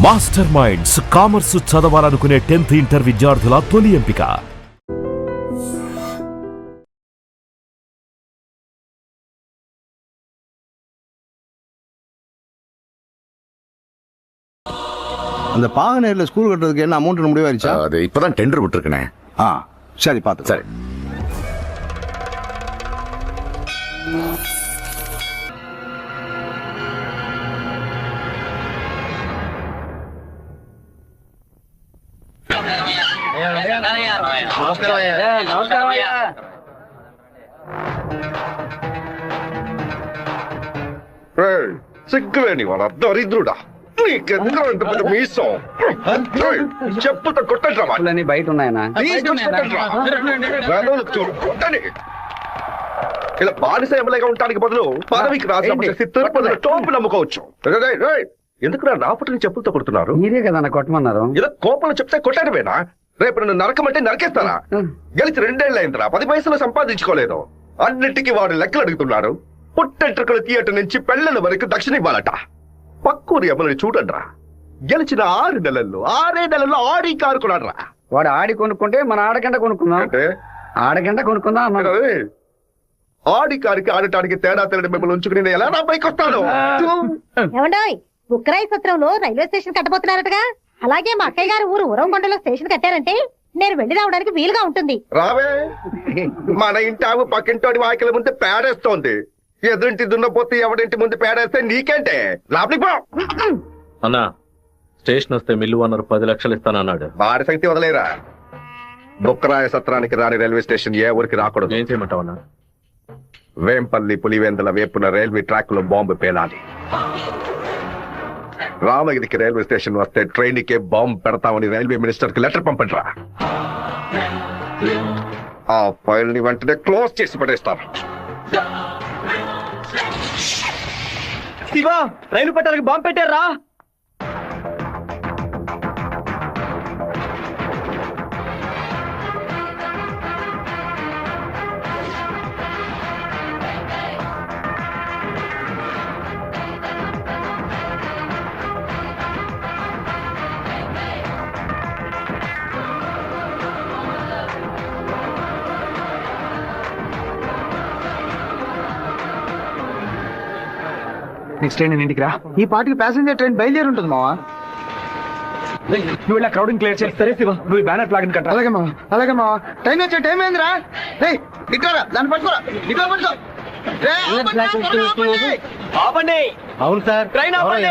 Master minds commerce చదవాలనుకునే 10th inter విద్యార్థుల తొలి ఎంపిక. அந்த பாகனேரில் ஸ்கூல் கட்டுறதுக்கு என்ன அமௌண்ட் முடிவாயிருச்சா? அது இப்பதான் டெண்டர் விட்டுருக்கனே. சரி பார்த்து. சரி. సిగ్గులేని వాడా దరిద్రుడా, నీకెందుకు మీసం? చెప్పుతో కొట్టట్రా బయట ఉన్నాయనా? ఇలా బానిస ఎమ్మెల్యేగా ఉండడానికి బదులు పదవికి రాజీనామా చేసి తిరుపతిలో టోపు నమ్ముకోవచ్చు. ఎందుకు నా పుట్టిన చెప్పులతో కొడుతున్నారు? మీరే కదా కొట్టమన్నారు. ఇలా కోపంలో చెప్తే కొట్టాడమేనా? రేపు నన్ను నరకమంటే నరకేస్తానా? గెలిచి 2 ఏళ్ళు అయిందిరా, 10 పైసలు సంపాదించుకోలేదు. అన్నిటికీ వాడు లెక్కలు అడుగుతున్నాడు. పుట్టెంట్రుకలు థియేటర్ నుంచి పెళ్లల వరకు దక్షిణ ఇవ్వాలట. పక్కూరి ఎమ్మెల్యే చూడండిరా, గెలిచిన 6 నెలల్లో ఆడి కారు కొన్నాడురా. వాడు ఆడి కొనుక్కుంటే మన ఆడగంట కొనుక్కుందాం అంటే ఆడగంట కొనుక్కుందాం అన్నాడు. ఆడి కారికి ఆడటానికి తేడా తెలియడం మిమ్మల్ని ఉంచుకుని నేను ఎలా నా పైకి వస్తాను? ఏమండోయ్, బుక్కరాయి సత్రంలో రైల్వే స్టేషన్ కట్టబోతున్నారటగా. అలాగే మా అక్కయ్య గారు ఊరు ఉరవకొండలో స్టేషన్ కట్టారంటే నేను వెళ్లి రావడానికి వీలుగా ఉంటుంది. రావే, మన ఇంటి ఆవు పక్కింటి వాకిల ముందు పేడేస్తోంది. ఎదురింటి దున్నపోతే ఎవడింటి ముందు పేడేస్తే నీకేంటే? లోపలికి పో. అన్నా, స్టేషన్ వస్తే మిల్లు అన్నారు 10 లక్షలు ఇస్తానన్నాడు. వారి శక్తి వదిలేరా. బుక్కరాయ సత్రానికి రాని రైల్వే స్టేషన్ ఏ ఊరికి రాకూడదు. ఏం చేయమంటావన్నా? వేంపల్లి పులివెందుల వేపున రైల్వే ట్రాక్ లో బాంబు పేలాలి. రామగిరికి రైల్వే స్టేషన్ వస్తే ట్రైన్ కే బాంబు పెడతామని రైల్వే మినిస్టర్ కి లెటర్ పంపండిరా. ఆ ఫైల్ ని వెంటనే క్లోజ్ చేసి పడేస్తారు. శివా, రైలు పట్టాలకు బాంబు పెట్టారా? నెక్స్ట్ ట్రైన్ ఇంటికి రా. ఈ పాటికి ప్యాసింజర్ ట్రైన్ బయలుదేరి ఉంటుంది మావా. నువ్వు ఇలా క్రౌడింగ్ క్లియర్ చేసి. సరే శివ, నువ్వు బ్యానర్ ఫ్లాగ్ కట్ట. అలాగే మావా, అలాగే మావా. ట్రైన్ వచ్చే టైం ఏందిరా? ఇట్లా దాన్ని పట్టుకోరా, ఇట్లా పట్టుకో. ఆపండి. అవును సార్, ట్రైన్ ఆపండి.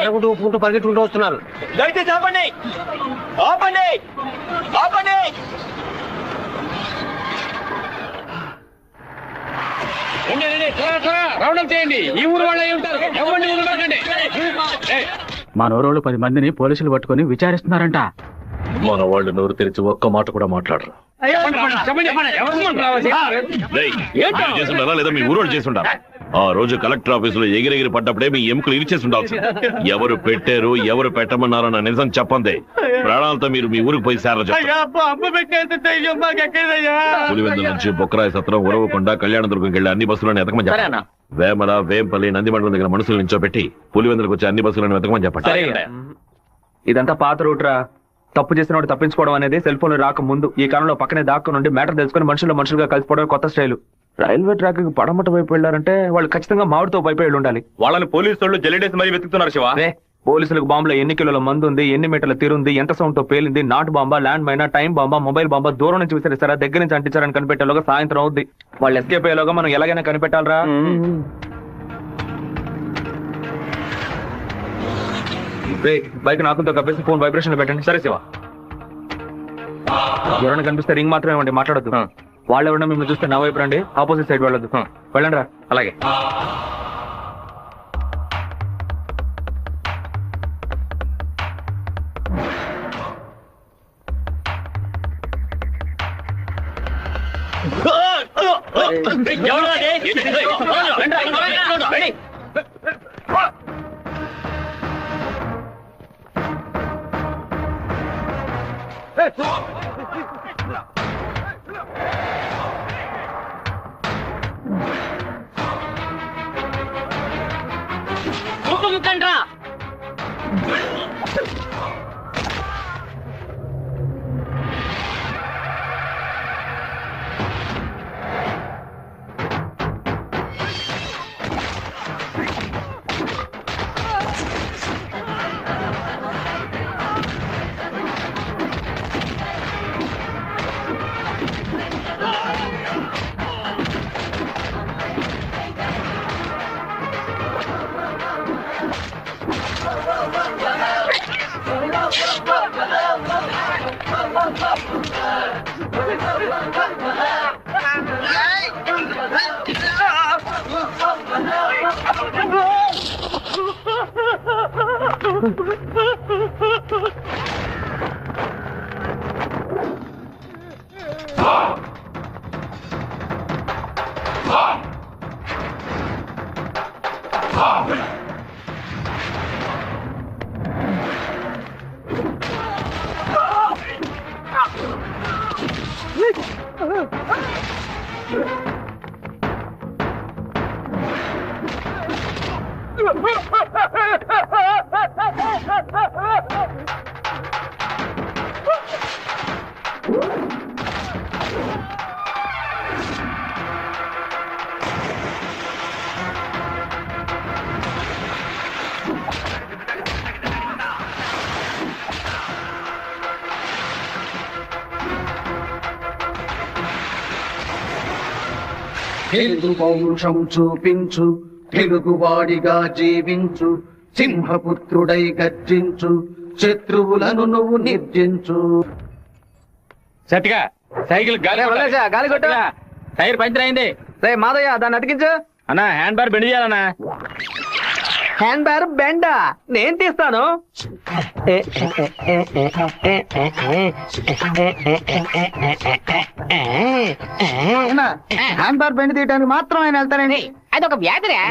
పరిగెట్టుకుంటూ వస్తున్నారు. దయచేసి ఆపండి. ఆపండి, ఆపండి. చేయండి. ఈ ఊరు వాళ్ళే ఉంటారు. మా నోరోళ్ళు 10 మందిని పోలీసులు పట్టుకొని విచారిస్తున్నారంట. మన వాళ్ళు నోరు తెరిచి ఒక్క మాట కూడా మాట్లాడరు. లేదా మీ ఊరోళ్ళు చేస్తుంటారా? ఆ రోజు కలెక్టర్ ఆఫీసులో ఎగిరెగిరి పడ్డప్పుడే మీ ఎముకలు ఇరిచేసి ఉండాల్సి. ఎవరు పెట్టారు, ఎవరు పెట్టమన్నారన్న నిజం చెప్పండి. ప్రాణాలతో మీరు మీ ఊరికి పోయి సేర పులివెందుల నుంచి బొక్కరాయ సత్రం, ఉరవకొండ, కళ్యాణదుర్గంకి వెళ్ళి అన్ని బస్సులను ఎతకమని చెప్పండి. వేమల, వేంపల్లి, నందిమండలం దగ్గర మనుషులు నిల్చోబెట్టి పులివెందులకు వచ్చి అన్ని బస్సులను వెతకమని చెప్పండి. ఇదంతా పాత రూట్ రా. తప్పు చేసిన వాడు తప్పించుకోవడం అనేది సెల్ ఫోన్ రాక ముందు. ఈ కాలంలో పక్కనే దాక్కు నుండి మ్యాటర్ తెలుసుకుని మనుషులుగా కలిసిపోవడం కొత్త స్టైల్. రైల్వే ట్రాక్ కి పడమట వైపు వెళ్ళారంటే వాళ్ళు ఖచ్చితంగా మామిడితో వైపు వెళ్ళి ఉండాలి. వాళ్ళని పోలీసు వాళ్ళు జల్లిడేసి మరీ వెతుకుతున్నారు శివ. పోలీసులకు బాంబులో ఎన్ని కిలోల మందు ఉంది, ఎన్ని మీటర్ల తీరుంది, ఎంత సౌండ్ తో పేలింది, నాటు బాంబా, ల్యాండ్ మైనా, టైం బాంబా, మొబైల్ బాంబా, దూరం నుంచి విసిరిస్తారా, దగ్గర నుంచి అంటించారని కనిపెట్టేలోగా సాయంత్రం అవుద్ది. వాళ్ళు ఎస్కేప్ అయ్యేలోగా మనం ఎలాగైనా కనిపెట్టాలరా. బైక్ నాకుతో కప్పేసి ఫోన్ వైబ్రేషన్ పెట్టండి. సరే శివ. ఎవరైనా కనిపిస్తే రింగ్ మాత్రమే ఇవ్వండి, మాట్లాడద్దు. వాళ్ళు ఎవరైనా మిమ్మల్ని చూస్తే నా వైపు రండి, ఆపోజిట్ సైడ్ వెళ్ళొద్దు. వెళ్ళండి రా. అలాగే. తెలుగు పౌరుషం చూపించు, తెలుగువాడిగా జీవించు, సింహపుత్రుడై గర్జించు, శత్రువులను నువ్వు నిర్జించు. సట్టిగా సైకిల్ గాలి గాలి కొట్టా టైర్ పంచర్ అయింది. రే మాదయ్య దాన్ని అతికించు. అన్నా హ్యాండ్ బార్ బెండ్ చేయాలన్నా. హ్యాండ్ బ్యార్ బెండా నేను తీస్తాను. హ్యాండ్ బార్ బెండ్ తీయడానికి మాత్రం ఆయన వెళ్తారండి. అదొక వ్యాధిరా.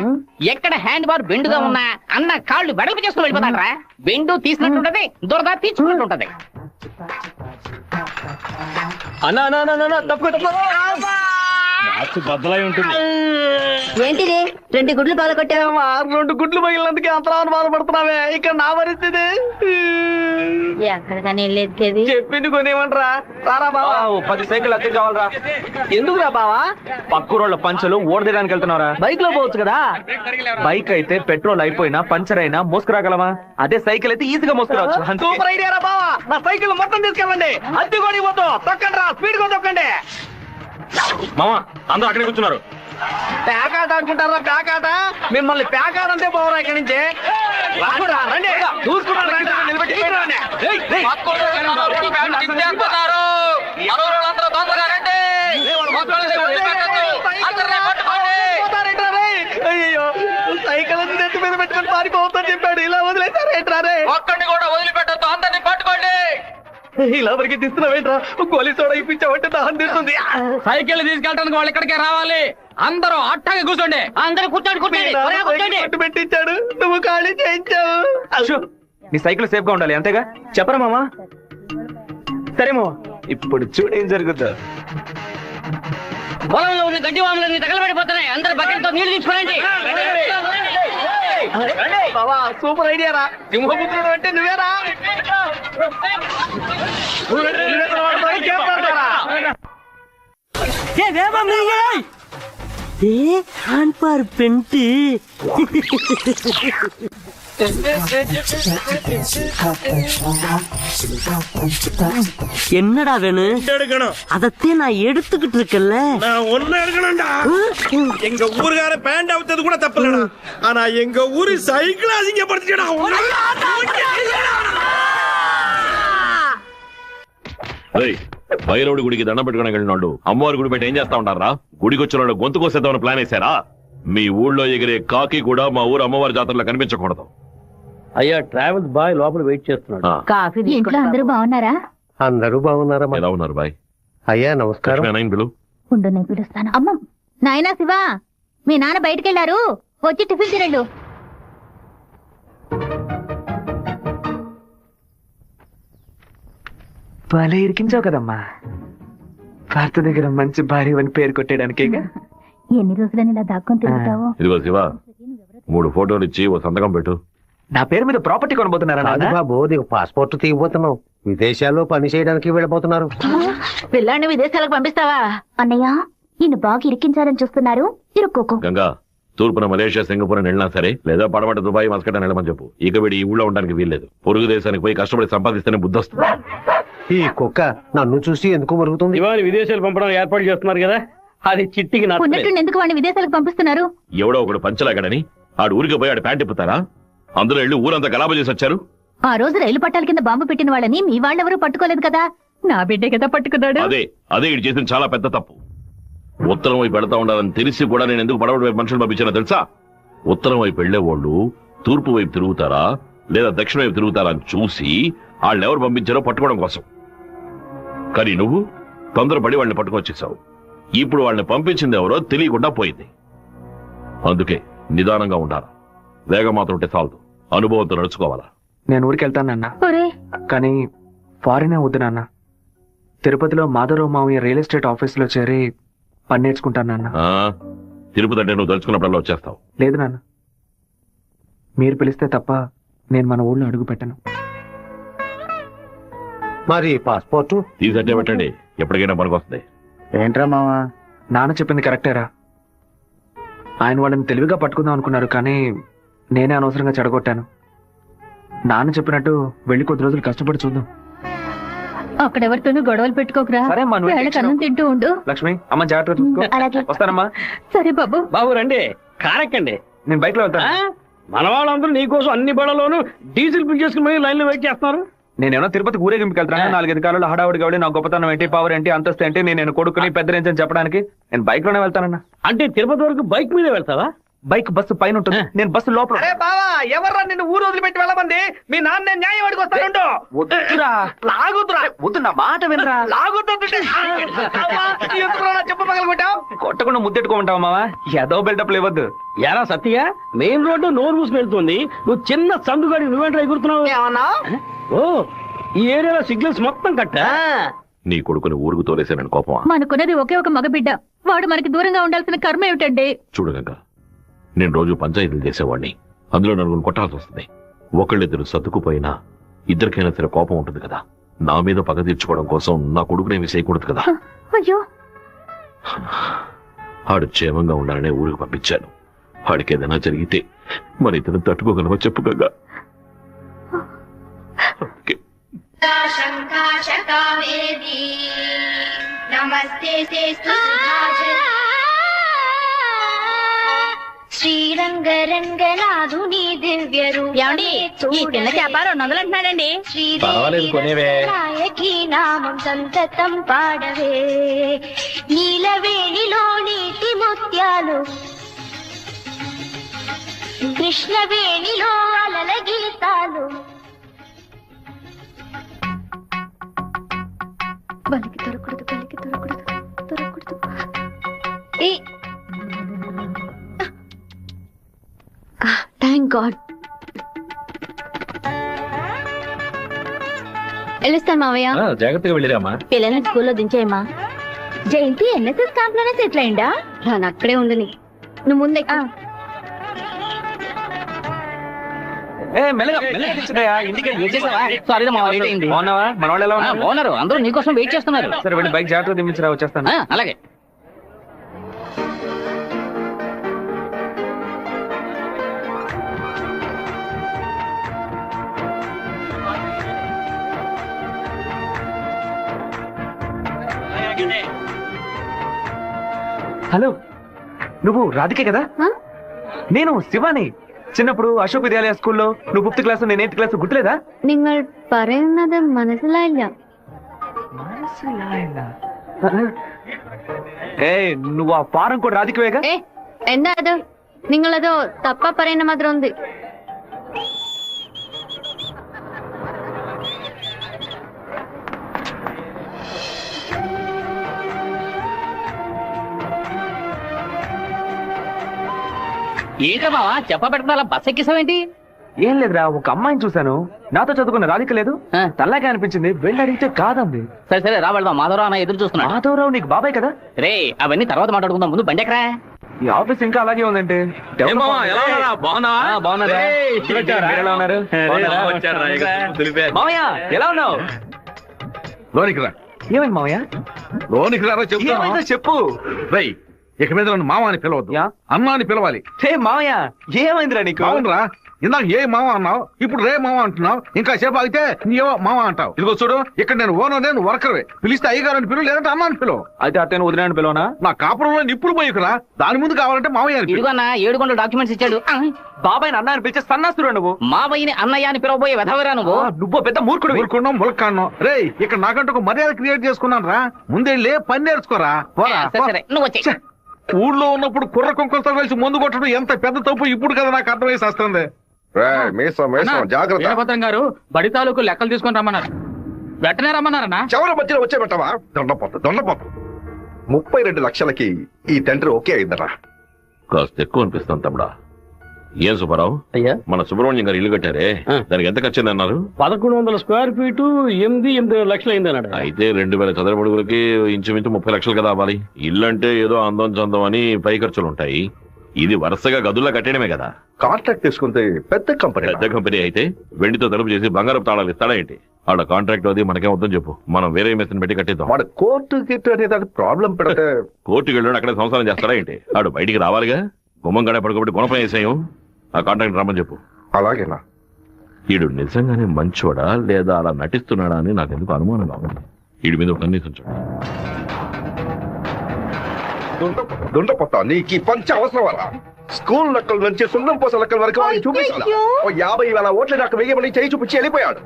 ఎక్కడ హ్యాండ్ బార్ బెండుగా ఉన్నా అన్న కాళ్ళు వెడల్పు చేసుకుని వెళ్ళిపోతాడరా. బెండు తీసినట్టుంటది, దురద తీర్చుకున్నట్టుంటది. అన్నా అన్నా అన్నా తప్పు బద్దలై ఉంటుంది. ఏంటిది 2 గుడ్లు పగల కొట్టావు? 2 గుడ్లు పగిలినందుకే అంతరాన్ని బాధపడుతున్నావే. ఇక్కడ నా పరిస్థితి ఎక్కడికని వెళ్ళేది? చెప్పింది కొనేమంటరా. రారా బావా 10 సైకిల్ అద్దె కావాలరా. ఎందుకురా బావా? పక్కూరోళ్ళ పంచలు ఓడదేయడానికి వెళ్తున్నారా? బైక్ లో పోవచ్చు కదా. బైక్ అయితే పెట్రోల్ అయిపోయినా పంచర్ అయినా మోసుకురాగలమా? అదే సైకిల్ అయితే ఈజీగా మోసుకురావచ్చు. సూపర్ ఐడియా రా బావా. నా సైకిల్ మొత్తం తీసుకెళ్ళండి. అద్దె కొని పోతూ తొక్కండి రా, స్పీడ్ గా తొక్కండి. మామా అందరూ అక్కడే కూర్చున్నారు. ప్యాకాట ఆడుకుంటారా? ప్యాకాట మిమ్మల్ని ప్యాకాట అంటే పోవరా ఇక్కడి నుంచి. రండి చూసుకుంటారు. అయ్యో సైకిల్ నెత్తి మీద పెట్టుకుని పారిపోవద్దని చెప్పాడు. ఇలా వదిలేసారేంట్రారే? ఒక్కడిని కూడా వదిలిపెట్టద్దు, అందరినీ పట్టుకోండి. ఇలా వరకు తీస్తున్నావేంట్రా? గోలీ సోడా ఇప్పించావంటే దాహం తీస్తుంది. సైకిల్ తీసుకెళ్ళడానికి వాళ్ళు ఇక్కడికే రావాలి. అందరూ అట్టగా కూర్చోండి. అందరూ కూర్చోండి. పెట్టించాడు, నువ్వు ఖాళీ చేయించావు. నీ సైకిల్ సేఫ్ గా ఉండాలి అంతేగా. చెప్పరా మామా? సరే మామా, ఇప్పుడు చూడు ఏం జరుగుతుందో. పొలంలో ఉన్న గడ్డి వాములన్నీ తగలబడిపోతున్నాయి. అందరు బకెట్తో నీళ్లు తీసుకురండి. బావా సూపర్ ఐడియా రా. సింహపుత్రుడు అంటే నువ్వేరా? என்னடா வேணும்? அதத்தே நான் எடுத்துக்கிட்டு இருக்கல. நான் ஒண்ணு எடுக்கணும்டா. எங்க ஊருக்கார பேண்ட் அவுத்தது கூட தப்புலடா. ஆனா எங்க ஊரு சைக்கிள் அசிங்கப்படுத்திடா. భైరవుడి గుడికి దండం పెట్టుకుని వెళ్ళినాడు అమ్మవారి గుడి పెట్టి ఏం చేస్తా ఉంటారా? గుడికి వచ్చిన వాళ్ళు గొంతు కోసేద్దామని ప్లాన్ వేశారా? మీ ఊళ్ళో ఎగిరే కాకి కూడా మా ఊరు అమ్మవారి జాతరలో కనిపించకూడదు. అయ్యా ట్రావెల్స్ బాయ్ లోపల వెయిట్ చేస్తున్నాడు. ఇంట్లో అందరూ బాగున్నారా? అందరూ బాగున్నారమ్మా. ఎలా ఉన్నారు బాయ్? అయ్యా నమస్కారం. బిలు ఉండు నేను పిలుస్తాను. అమ్మ నాయనా శివ, మీ నాన్న బయటకెళ్లారు, వచ్చి టిఫిన్ తినండు. భలే ఇరికించావు కదమ్మా. భారత దగ్గర మంచి భార్య అని పేరు కొట్టేయడానికి. ఎన్ని రోజులని ఇలా దాక్కొని తిరుగుతావు? ఇదిగో శివ, 3 ఫోటోలు ఇచ్చి ఓ సంతకం పెట్టు. నా పేరు మీద ప్రాపర్టీ కొనబోతున్నారా? బాబు నీకు పాస్పోర్ట్ తీయబోతున్నావు. విదేశాల్లో పని చేయడానికి వెళ్ళబోతున్నారు. పిల్లాన్ని విదేశాలకు పంపిస్తావా? అన్నయ్య నిన్ను బాగా ఇరికించాలని చూస్తున్నారు, ఇరుక్కోకు. గంగా, తూర్పున మలేషియా సింగపూర్ అని వెళ్ళినా సరే, లేదా పడమట దుబాయ్ మస్కట్ అని వెళ్ళమని చెప్పు. ఇక వీడి ఈ ఊళ్ళో ఉండడానికి వీల్లేదు. పొరుగు దేశానికి పోయి కష్టపడి సంపాదిస్తేనే బుద్ధి వస్తుంది. ఈ కుక్క నన్ను చూసి ఎందుకు మరుగుతుంది? ఇవాళ విదేశాలు పంపడం ఏర్పాటు చేస్తున్నారు కదా, అది చిట్టికి ఉన్నట్టు ఎందుకు వాడిని విదేశాలకు పంపిస్తున్నారు? ఎవడో ఒకడు పంచలాగడని ఆడు ఊరికి పోయి ఆడు ప్యాంట్ ఇప్పుతారా? అందులో వెళ్ళి ఊరంతా గలాబా చేసి వచ్చారు. ఆ రోజు రైలు పట్టాల కింద బాంబు పెట్టిన వాళ్ళని మీ వాళ్ళెవరూ పట్టుకోలేదు కదా. నా బిడ్డే కదా పట్టుకున్నాడు. అదే ఇటు చేసిన చాలా పెద్ద తప్పు. ఉత్తరం వైపు వెళ్తా ఉండాలని తెలిసి కూడా నేను ఎందుకు పడవడి వైపు మనుషులు పంపించానో తెలుసా? ఉత్తరం వైపు వెళ్లేవాళ్ళు తూర్పు వైపు తిరుగుతారా లేదా దక్షిణ వైపు తిరుగుతారా అని చూసి వాళ్ళని ఎవరు పంపించారో పట్టుకోవడం కోసం. కానీ నువ్వు తొందరపడి వాళ్ళని పట్టుకొచ్చేసావు. ఇప్పుడు వాళ్ళని పంపించింది ఎవరో తెలియకుండా పోయింది. అందుకే నిదానంగా ఉండాలి. వేగం మాత్రం ఉంటే చాలదు, అనుభవంతో నడుచుకోవాలా. నేను ఊరికి వెళ్తాను నాన్న, కానీ ఫారినే వద్దు నాన్న. తిరుపతిలో మాధవరావు మావయ్య రియల్ ఎస్టేట్ ఆఫీసులో చేరి పని నేర్చుకుంటాను నాన్న. తిరుపతి అంటే నువ్వు తలుచుకున్నప్పుడల్లా వచ్చేస్తావు. లేదు నాన్న, మీరు పిలిస్తే తప్ప నేను మన ఊళ్ళో అడుగు పెట్టను. మరి పాస్పోర్టు తీసట్టే పెట్టండి, ఎప్పటికైనా పనికొస్తుంది. ఏంట్రా మావా? నాన్న చెప్పింది కరెక్టేరా. ఆయన వాళ్ళని తెలివిగా పట్టుకుందాం అనుకున్నారు, కానీ నేనే అనవసరంగా చెడగొట్టాను. నాన్న చెప్పినట్టు వెళ్ళి కొద్ది రోజులు కష్టపడి చూద్దాం. అక్కడెవరితోనూ గొడవలు పెట్టుకోకరా. సరే అమ్మా, నువ్వు వేళకి అన్నం తింటూ ఉండు. లక్ష్మి అమ్మ జాగ్రత్తగా చూసుకో. వస్తానమ్మా. సరే బాబు. బాబు రండి, కారెక్కండి. నేను బైక్ లో వెళ్తాను. మన వాళ్ళందరూ నీకోసం అన్ని బళ్ళలోనూ డీజిల్ ఫిల్ చేసుకుని లైన్ లో వెయిట్ చేస్తున్నారు. నేనేమన్నా తిరుపతి ఊరేగింపుకి వెళ్తాను. 4-5 కాలంలో హడావుడి కాబట్టి నా గొప్పతనం ఏంటి, పవర్ ఏంటి, అంతస్తు ఏంటి, నేను కొడుకుని పెద్ద రేంజ్ అని చెప్పడానికి నేను బైక్ లోనే వెళ్తానన్నా. అంటే తిరుపతి వరకు బైక్ మీదే వెళ్తావా? బైక్ బస్సు పైన ఉంటుంది, నేను బస్సు లోపల. బావా ఎవర్రా నిన్ను ఊరు వదిలిపెట్టి వెళ్ళమంది? మీ నాన్న న్యాయం అడిగి వస్తానుండు. వద్దురా, లాగుతురా. వద్దు, నా మాట వినరా. లాగుతుంటే చెప్ప పగలగొట్టావు. కొట్టకుండా ముద్దెట్టుకోమంటావా మావా? ఏదో బిల్డప్ లేవద్దు. ఎరా సత్య, మెయిన్ రోడ్డు నోరు మూసి వెళ్తుంది, నువ్వు చిన్న సందుగాడి నువ్వేంట్రా ఎగురుతున్నావు? ఓ, ఈ ఏరియాలో సిగ్నల్స్ మొత్తం కట్టా. నీ కొడుకుని ఊరుకు తోలేసానని కోపమా? మనకున్నది ఒకే ఒక మగబిడ్డ, వాడు మనకి దూరంగా ఉండాల్సిన కర్మ ఏమిటండి? చూడగంగా, నేను రోజు పంచాయతీలు చేసేవాడిని. అందులో నలుగురు కొట్టాల్సి వస్తుంది. ఒకళ్ళిద్దరు సర్దుకుపోయినా ఇద్దరికైనా సరే కోపం ఉంటుంది కదా. నా మీద పగ తీర్చుకోవడం కోసం నా కొడుకునేమి చేయకూడదు కదా. అయ్యో, ఆడు క్షేమంగా ఉండాలనే ఊరికి పంపించాను. ఆడికి ఏదైనా జరిగితే మరి ఇతను తట్టుకోగలవా చెప్పు గంగా? శ్రీరంగరంగనాథుని దివ్య రూపాన్ని ఈ చిన్న చేప 200 అంటున్నాడండి. నాయకి నామం సంతతం పాడవే, నీలవేణిలో నీటి ముత్యాలు, కృష్ణవేణిలో అలల గీతాలు. బలికి దొరకూడదు, బలికి దొరకూడదు, దొరకూడదు. Thank God. వెళ్ళిస్తాను మావయ్య. జాగ్రత్తగా వెళ్ళిరామా. పిల్లల్ని స్కూల్లో దించేయమ్మా. జయంతి ఎన్ఎస్ఎస్ క్యాంప్ లోనే సెటిల్ అయిందా? రాను అక్కడే ఉండని, నువ్వు ముందే. బాగున్నావా? మన వాళ్ళు ఎలా ఉన్నారు? బాగున్నారు, అందరూ నీకోసం వెయిట్ చేస్తున్నారు. సరే వెళ్ళి బైక్ జాగ్రత్తగా దింపించరా, వచ్చేస్తాను. అలాగే. హలో, నువ్వు రాధికే కదా? నేను శివాని. చిన్నప్పుడు అశోక్ విద్యాలయ స్కూల్లో నువ్వు 5th క్లాస్, నేను 8th క్లాస్, గుర్తులేదా? നിങ്ങൾ പറയുന്നത് മനസ്സിലായില്ല. నువ్వు ఆ ఫారం కూడా రాధికవేగా? എന്താ അത്? നിങ്ങളതോ തപ്പ പറയുന്ന മാത്രം ഉണ്ട്. ఏంటో బావా చెప్ప పెడతా బస్ ఎక్కిసావేంటి? ఏం లేదురా, ఒక అమ్మాయిని చూశాను, నాతో చదువుకున్న రాధిక లేదు, తల్లాగా అనిపించింది, వెళ్ళి అడిగితే కాదంది. సరే సరే రా వెళ్దాం, మాధవరావు అన్న ఎదురు చూస్తున్నా. మాధవరావు నీకు బాబాయ్ కదా? రే అవన్నీ తర్వాత మాట్లాడుకుందాం, ముందు బండి ఎక్కరా. ఈ ఆఫీస్ ఇంకా అలాగే ఉందంటే. మామయ్య ఎలా ఉన్నావు? లోనికి రా. ఏమైంది మామయ్య? లోనికి రారా ఏమైందో చెప్పు. రై, ఇక మీద నన్ను మామ అని పిలవద్దు, అమ్మ అని పిలవాలి. మామయ్య ఏమైందిరా నీకు? అవునరా, ఇందాక ఏ మామ అన్నావు, ఇప్పుడు రే మామ అంటున్నావు, ఇంకా సేపు ఆగితే నీవో మామ అంటావు. ఇదిగో చూడు, ఇక్కడ నేను ఓనర్, నేను వర్కర్వే. పిలిస్తే అయ్యగారు అని పిలువు, లేదంటే అమ్మ అని పిలువు. అయితే అత్తయ్య వదిలేని పిలవనా? నా కాపురంలో నిప్పుడు పోయికురా, దాని ముందు కావాలంటే మామయ్య అని పిలువు. ఇదిగోన్నా 7 గంటల డాక్యుమెంట్స్ ఇచ్చాడు. బాబాయ్ అన్న అని పిలిచే సన్నాస్తురా నువ్వు. మావయ్యని అన్నయ్య అని పిలవబోయే వెధవరా నువ్వు. నువ్వు పెద్ద మూర్ఖుడు. ఊరుకున్నాం, ములక్కాన్నాం. రే, ఇక్కడ నాకంటూ ఒక మర్యాద క్రియేట్ చేసుకున్నాను రా, ముందెళ్ళి పని నేర్చుకోరా. సరే నువ్వు వచ్చే. ఊళ్ళో ఉన్నప్పుడు కుర్ర కుంకులతో కలిసి మందు కొట్టడం ఎంత పెద్ద తప్పు ఇప్పుడు కదా నాకు అర్థమై వస్తుంది. మీసం జాగ్రత్త. వీరభద్రం గారు బడి తాలూకు లెక్కలు తీసుకొని రమ్మన్నారు. వెంటనే రమ్మన్నారన్నా. చివరి మధ్యలో వచ్చే పెట్టవా? దొండపోతు 32 లక్షలకి ఈ తండ్రి ఓకే అయిందరా. కాస్త ఎక్కువ అనిపిస్తాను తమ్ముడా. ఏం సుబ్బారావు, అయ్యా మన సుబ్రహ్మణ్యం గారు ఇల్లు కట్టారే, దానికి ఎంత ఖర్చు అన్నారు? 1100 స్క్వేర్ ఫీటు 8 లక్షలు అయింది అన్నాడు. అయితే 2000 చదరపు అడుగులకి ఇంచుమించు 30 లక్షలు కదా అవ్వాలి. ఇల్లు అంటే ఏదో అందం చందం అని పై ఖర్చులు ఉంటాయి. ఇది వరుసగా గదుల్లో కట్టడమే కదా. కాంట్రాక్ట్ తీసుకుంటే పెద్ద కంపెనీ అయితే వెండితో తలుపు చేసి బంగారపు తాళాలు ఇస్తాడా ఏంటి? ఆడ కాంట్రాక్ట్ అది మనకేం వద్దని చెప్పు, మనం వేరే మెషిన్ పెట్టి కట్టిద్దాం. వాడు కోర్టు గిట్టు అనేది ప్రాబ్లం పెడితే కోర్టుకి వెళ్ళి అక్కడే సంసారం చేస్తాడా ఏంటి? ఆడు బయటికి రావాలిగా. గుమ్మంగానే పడుకోబెట్టి గుణపం వేసాయం. ఆ కాంట్రాక్ట్ రమ్మని చెప్పు. అలాగేనా? ఈడు నిజంగానే మంచోడా లేదా అలా నటిస్తున్నాడా అని నాకెందుకు అనుమానంగా ఉంది. ఈడి మీద కనీసం దుండపోతా నీకు పంచ అవసరం. స్కూల్ లెక్కల నుంచి సున్నం పోస లెక్కల వరకు వాడికి చూపించాలి. 50,000 ఓట్లు నాకు వెయ్యమని చేయి చూపించి వెళ్ళిపోయాడు.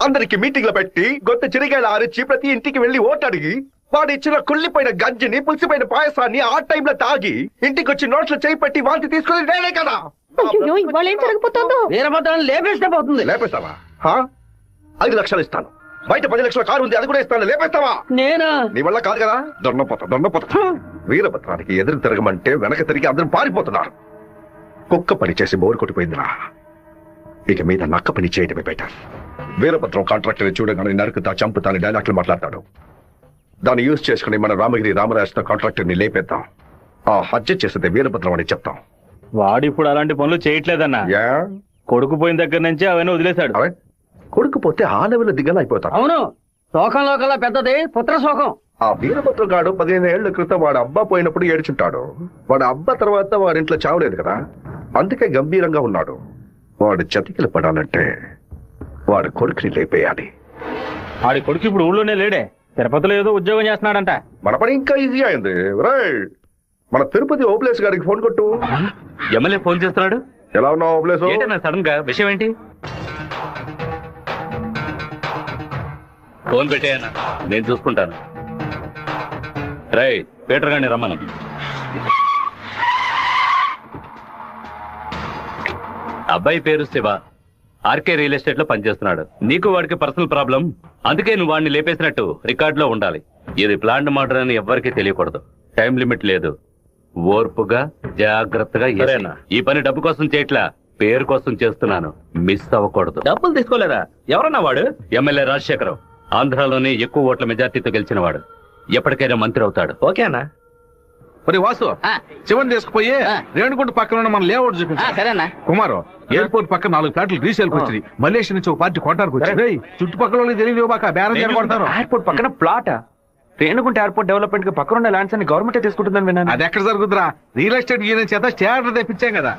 అందరికి మీటింగ్లు పెట్టి గొంతు చిరిగాయలు ఆరిచి ప్రతి ఇంటికి వెళ్లి ఓటు అడిగి వాడు ఇచ్చిన కుళ్ళిపోయిన గంజిని పులిసిపోయిన పాయసాన్ని ఆ టైంలో తాగి ఇంటికి వచ్చి నోట్లు చేయి పెట్టి వాంతి తీసుకుని నేనే కదా. ఇవాళ ఏం జరగబోతుందో. వీరభద్రాన్ని లేపేస్తే పోతుంది. లేపేస్తావా? 5 లక్షలు ఇస్తాను. బయట 10 లక్షల కారు ఉంది, అది కూడా ఇస్తాను. లేపేస్తావా? నేనా? నీ వల్ల కాదు కదా. దొండపోతా వీరభద్రానికి ఎదురు తిరగమంటే వెనక తిరిగి అందరూ పారిపోతున్నారు. కుక్క పని చేసి బోరు కొట్టిపోయిందిరా. ఇక మీద నక్క పని చేయడమే బెటర్. వీరభద్రం కాంట్రాక్టర్ చూడగానే నరుకుతా చంపుతాని డైలాగ్లు మాట్లాడతాడు. దాన్ని యూజ్ చేసుకుని మన రామగిరి రామరాజుతో కాంట్రాక్టర్ ని లేపేద్దాం. ఆ హత్య చేసేది వీరభద్రం అని చెప్తాం. వాడు ఇప్పుడు అలాంటి పనులు చేయట్లేదన్నా. కొడుకు పోయిన దగ్గర నుంచి అవన్నీ వదిలేశాడు. కొడుకు పోతే ఆ లెవెల్ దిగలైపోతాడు. అవును, శోకంలో కల్లా పెద్దది పుత్ర శోకం. ఆ వీరభద్రం గాడు 15 ఏళ్ల క్రితం వాడు అబ్బా పోయినప్పుడు ఏడ్చుంటాడు. వాడు అబ్బా తర్వాత వాడింట్లో చావలేదు కదా, అందుకే గంభీరంగా ఉన్నాడు. వాడు చతికిలు పడాలంటే వాడు కొడుకుని లేపేయాలి. వాడి కొడుకు ఇప్పుడు ఊళ్ళోనే లేడే, తిరుపతిలో ఏదో ఉద్యోగం చేస్తున్నాడంట. మన పని ఇంకా ఈజీ అయింది. మన తిరుపతి ఓప్లేస్ గారికి ఫోన్ కొట్టు. ఎమ్మెల్యే ఫోన్ చేస్తున్నాడు. ఎలా ఉన్నావు ఓప్లేస్? సడన్ గా విషయం ఏంటి? ఫోన్ పెట్టేయన్నా, నేను చూసుకుంటాను. రై పీటర్ గారిని రమ్మను. అబ్బాయి పేరు శివ, ఆర్కే రియల్ ఎస్టేట్ లో పనిచేస్తున్నాడు. నీకు వాడికి పర్సనల్ ప్రాబ్లం, అందుకే నువ్వు వాడిని లేపేసినట్టు రికార్డులో ఉండాలి. ఇది ప్లాంట్ మర్డర్ అని ఎవ్వరికీ తెలియకూడదు. టైం లిమిట్ లేదు. ఓర్పుగా జాగ్రత్తగా. ఈ పని డబ్బు కోసం చేయట్లా, పేరు కోసం చేస్తున్నాను. మిస్ అవ్వకూడదు. డబ్బులు తీసుకోలేదా? ఎవరన్నా వాడు? ఎమ్మెల్యే రాజశేఖరం, ఆంధ్రాలోనే ఎక్కువ ఓట్ల మెజార్టీతో గెలిచిన వాడు. ఎప్పటికైనా మంత్రి అవుతాడు. ఓకేనా? మరి వాసు, శివన్ తీసుకుపోయి రేణుగుంట పక్కన ఉన్న మన లేఅవుట్ చూపించు. సరేనా కుమారు, ఎయిర్పోర్ట్ పక్కన 4 ఫ్లాట్లు రీసేల్కి వచ్చింది. మలేషియా నుంచి ఒక పార్టీ కొట్టానికి వచ్చింది. చుట్టుపక్కల వాళ్ళకి తెలియదు, బాక బేరం జరగొడతారు. ఎయిర్పోర్ట్ పక్కన ప్లాట్. రేణుగుంట ఎయిర్పోర్ట్ డెవలప్మెంట్ కి పక్కన ఉన్న ల్యాండ్స్ అన్ని గవర్నమెంట్ తీసుకుంటుందని విన్నాను. అది ఎక్కడ జరుగుతుందిరా? రియల్ ఎస్టేట్ యూనియన్ చేత స్టాండర్డ్ తెప్పించాం కదా.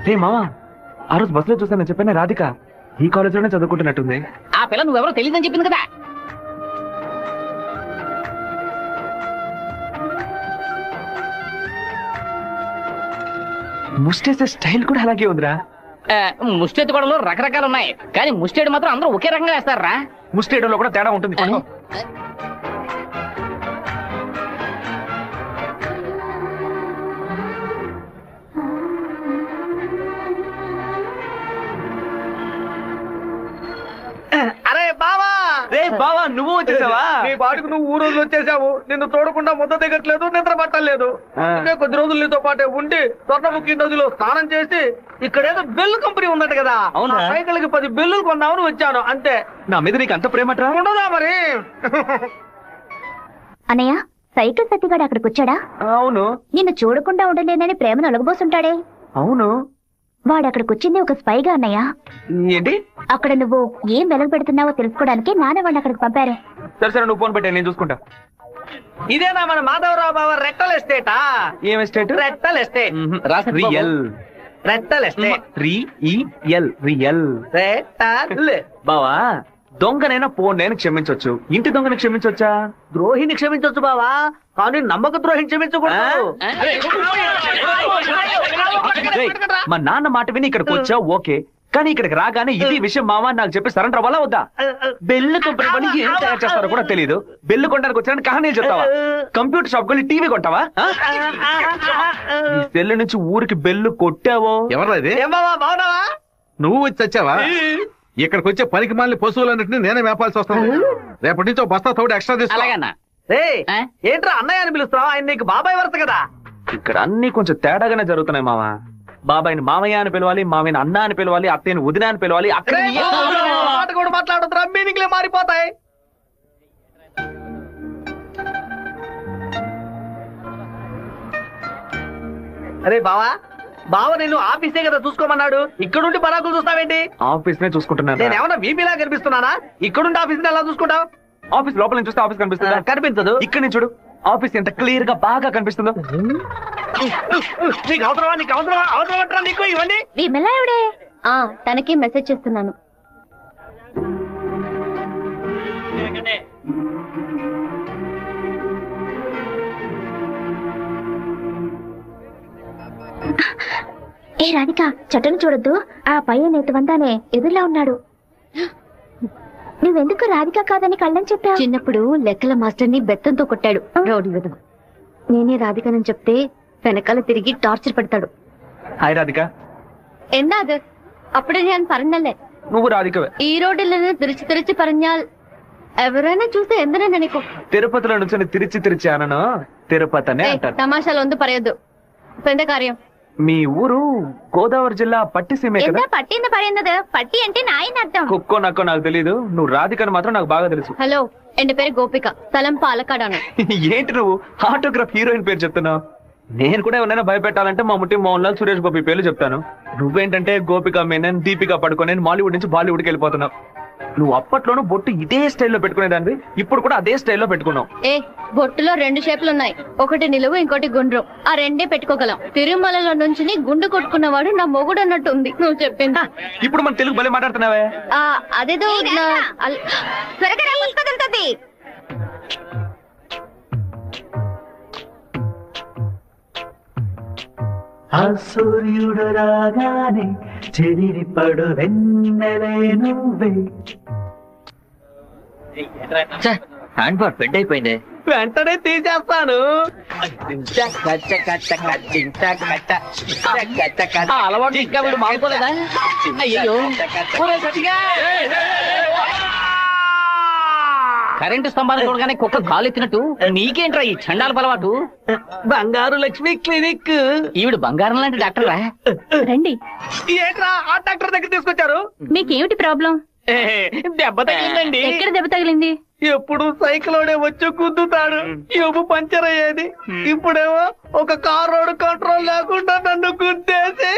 రే మావా, ఆ రోజు బస్సులో చూసాను చెప్పాను, రాధిక ఈ కాలేజ్ లోనే చదువుకుంటున్నట్టుంది. ఆ పిల్ల నువ్వెవరో తెలియదని చెప్పింది కదా. ముస్టేసే స్టైల్ కూడా అలాగే ఉందిరా. ముష్టేది కూడా రకరకాలు ఉన్నాయి, కానీ ముష్టేడు మాత్రం అందరూ ఒకే రకంగా వేస్తారా? ముస్టేడోలో కూడా తేడా ఉంటుంది. అరే బావా! రే బావా, నువ్వు వచ్చేసావా? నీ పాటుకు నువ్వు ఊరోజు వచ్చేసావు. నిన్ను తోడకుండా ముద్ద దిగట్లేదు, నిద్ర పట్టలేదు. కొద్ది రోజులు నీతో పాటే ఉండి స్వర్ణముఖి నదిలో స్నానం చేసి ఇక్కడేదో బెల్లు కంపెనీ ఉన్నట్టు కదా, అవునా, సైకిల్ కి 10 బెల్లులు కొన్నామని వచ్చాను అంతే. నా మీద నీకు అంత ప్రేమట్రా? ఉండదా మరి? అన్నయ్య, సైకిల్ సత్తిగాడు అక్కడికి వచ్చాడా? అవును. నిన్ను చూడకుండా ఉండలేనని ప్రేమను ఒలగబోసుంటాడే. అవును. వాడు అక్కడికి వచ్చింది ఒక స్పైగా అన్నయ్య. ఏంటి? అక్కడ నువ్వు ఏం వెలగ పెడుతున్నావో తెలుసుకోవడానికి నాన్న వాడిని అక్కడికి పంపారు. సరే సరే, నువ్వు ఫోన్ పెట్టా, నేను చూసుకుంటా. ఇదేనా మన మాధవరావు బావ రెట్టల్ ఎస్టేటా? ఏం ఎస్టేట్? రెట్టల్ ఎస్టేట్. రియల్. రెట్టల్ ఎస్టేట్. రియల్. రెట్టల్. బావా, దొంగనైనా ఫోన్ నేను క్షమించొచ్చు, ఇంటి దొంగని క్షమించొచ్చా? ద్రోహిని క్షమించొచ్చు బావా, కానీ నమ్మక ద్రోహిని క్షమించకూడదు. మా నాన్న మాట విని ఇక్కడికి వచ్చావు ఓకే, కానీ ఇక్కడికి రాగానే ఇది విషయం మామ నాకు చెప్పి సరెండర్ అవ్వాలా వద్దా? బెల్లు కంపెనీ వాళ్ళు ఏం తయారు చేస్తారో కూడా తెలియదు. బెల్లు కొనడానికి వచ్చానని కహానీలు చెప్తావా? కంప్యూటర్ షాప్ కొని టీవీ కొంటావా? సెల్లు నుంచి ఊరికి బెల్లు కొట్టావో? ఎవరది? బాగున్నావా? నువ్వు వచ్చి వచ్చావా? ఇక్కడికి వచ్చే పనికి మాలిన పశువులన్నింటినీ నేనే మేపాల్సి వస్తాను. రేపటి నుంచి బస్తా తోడు ఎక్స్ట్రా తీసుకో. ఏంట్రా అన్నయ్య అని పిలుస్తావు? ఆయన నీకు బాబాయ్ వరుస కదా. ఇక్కడ అన్ని కొంచెం తేడాగానే జరుగుతున్నాయి మామ. బాబాయిని మామయ్య అని పిలవాలి, మామయ్యని అన్న అని పిలవాలి, అత్తయ్యని వదిన అని పిలవాలి. అక్కడ మాట కూడా మాట్లాడుతున్నా, మీనింగ్లే మారిపోతాయి. అరే బావా, బావ నేను ఆఫీసే కదా చూసుకోమన్నాడు, ఇక్కడుండి పరాకులు చూస్తావేంటి? ఆఫీస్ నే చూసుకుంటున్నాను. నేను ఏమన్నా వీపీలా కనిపిస్తున్నానా? ఇక్కడుండి ఆఫీస్ ఎలా చూసుకుంటావు? ఆఫీస్ లోపల నుంచి చూస్తే ఆఫీస్ కనిపిస్తుందా? కనిపించదు. ఇక్కడ నుంచి చూడు, ఆఫీస్ ఎంత క్లియర్ గా బాగా కనిపిస్తుందో. నీకు అవసరమా? నీకు అవసరమా? అవసరమా నీకు ఇవన్నీ? విమల ఎవడే? తనకి మెసేజ్ చేస్తున్నాను. ఏ రాధిక, చెట్టును చూడొద్దు. ఆ పైన నేత వందానే ఎదురులా ఉన్నాడు. నువ్వెందుకు రాధిక కాదని కళ్ళని చెప్పావు? చిన్నప్పుడు లెక్కల మాస్టర్ ని బెత్తంతో కొట్టాడు రౌడీ విధం. నేనే రాధికనని చెప్తే వెనకాల తిరిగి టార్చర్ పెడతాడు. హాయ్ రాధిక. എന്നാത് అప్పుడే నేను പറഞ്ഞല്ലേ నువ్వు రాధికవే. ఈ రోడ్డులను తిరిచి తిరిచి പറഞ്ഞാൽ ఎవరైనా చూస్తే ఎందరైనా నీకు తిరుపతిలో నుంచి తిరిచి అనను తిరుపతి అనే అంటారు. తమాషాలు പറയదు. എന്താ കാര്യം? మీ ఊరు గోదావరి జిల్లా పట్టిసీమే కదా? എന്താ పట్టి എന്ന് പറയുന്നത്? పట్టి అంటే నాయన అర్థం. కుక్కో నక్కో నాకు తెలీదు, నువ్వు రాధికని మాత్రం నాకు బాగా తెలుసు. హలో, ఎന്റെ పేరు గోపిక, స్థలం పాలకాడాను. ఏంటి నువ్వు ఆటోగ్రాఫ్ హీరోయిన్ పేరు చెప్తున్నావు? నేను కూడా ఎవరైనా భయపెట్టాలంటే మా ముట్టి మోహన్ లాల్, సురేష్ గోపి పేర్లు చెప్తాను. నువ్వేంటంటే గోపిక మేనన్, దీపిక పడుకోనే మాలీవుడ్ నుంచి బాలీవుడ్కి వెళ్ళిపోతున్నావు. నువ్వు అప్పట్లోనూ బొట్టు ఇదే స్టైల్లో పెట్టుకునేదానివి, ఇప్పుడు కూడా అదే స్టైల్లో పెట్టుకున్నావు. బొట్టులో 2 షేపులు ఉన్నాయి, ఒకటి నిలువు, ఇంకోటి గుండ్రు. ఆ రెండే పెట్టుకోగలం. తిరుమలలో నుంచి గుండు కొట్టుకున్నవాడు నా మొగుడు అన్నట్టు ఉంది నువ్వు చెప్పింది. ఇప్పుడు మన తెలుగు భలే మాట్లాడుతున్నావే. అదేదో త్వరగా కదులుతుంది. సూర్యుడు రాగానే చెదిరిపడు వెన్నెలే నువ్వే. హ్యాండ్ బార్ బెడ్ అయిపోయింది. వెంటనే తీసేస్తాను. అలవాటు ఇంకా వీడు మానుకోలేదా? అయ్యో, కరెంటు స్తంభాలు చూడగానే కుక్క కాలు ఎత్తినట్టు నీకేంట్రా ఈ చండాల అలవాటు? బంగారు లక్ష్మి క్లినిక్. ఈవిడ బంగారం లాంటి డాక్టర్ రా. రండి. ఏంట్రా ఆ డాక్టర్ దగ్గర తీసుకొచ్చారు? మీకేమిటి ప్రాబ్లం? దెబ్బ తగిలిందండి. ఎక్కడ దెబ్బ తగిలింది? ఎప్పుడు సైకిలోనే వచ్చి గుద్దుతాడు, ఎబు పంచర్ అయ్యేది. ఇప్పుడేమో ఒక కార్ రోడ్ కంట్రోల్ లేకుండా నన్ను గుద్దేసి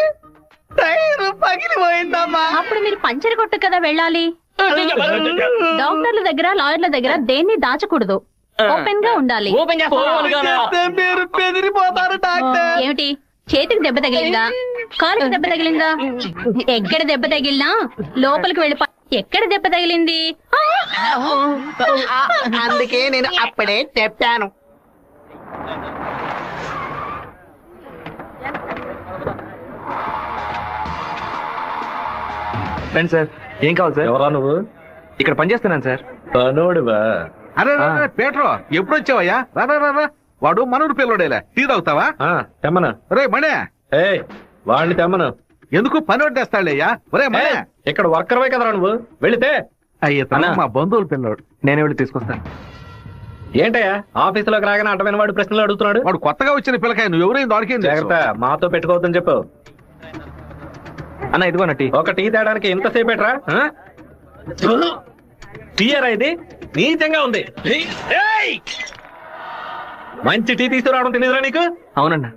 టైర్ పగిలిపోయిందమ్మా. అప్పుడు మీరు పంచర్ కొట్టు కదా వెళ్ళాలి. డాక్టర్ల దగ్గర, లాయర్ల దగ్గర దేన్ని దాచకూడదు, ఓపెన్ గా ఉండాలి. మీరు బెదిరిపోతారు డాక్టర్. ఏమిటి, చేతికి దెబ్బ తగిలిందా? కాలుకి దెబ్బ తగిలిందా? ఎక్కడ దెబ్బ తగిలినా లోపలికి వెళ్ళి ఎక్కడ దెబ్బ తగిలింది? అందుకే నేను అప్పుడే చెప్పాను. రండి సార్. ఏం కావాలి సార్? ఎవరా నువ్వు? ఇక్కడ పనిచేస్తున్నాను సార్. పనోడివా? అరే పేట్రో, ఎప్పుడు వచ్చావయ్యా? రా. వాడు మనూరు పిల్లడేలా, టీ తాగుతావా? తెమ్మను. రే మణే, వాడిని తెమ్మను. ఎందుకు పని తెస్తాడయ్యా? ఒరే మణే, ఇక్కడ వర్కర్వే కదరా నువ్వు, వెళితే అయ్యా మా బంధువులు పిల్లడు. నేనే వెళ్ళి తీసుకొస్తాను. ఏంటయ్యా ఆఫీసులోకి రాగానే అడ్డమైన వాడు ప్రశ్నలు అడుగుతున్నాడు? వాడు కొత్తగా వచ్చిన పిల్లకాయ, నువ్వు ఎవరైనా దొరికింది జాగ్రత్త, మాతో పెట్టుకోవద్దని చెప్పు. అన్న ఇదిగోన టీ. ఒక టీ తేడానికి ఎంతసేపు ఎట్రా? టీయరా ఇది? నీచంగా ఉంది. మంచి టీ తీసుకురావడం తెలియదురా నీకు? అవునన్నా,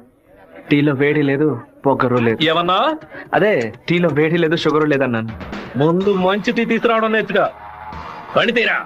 టీలో వేడి లేదు, పొగరు లేదు. ఏమన్నా? అదే టీలో వేడి లేదు, షుగరు లేదన్నాను. ముందు మంచి టీ తీసుకురావడం నేర్చుగా. పని తీరా.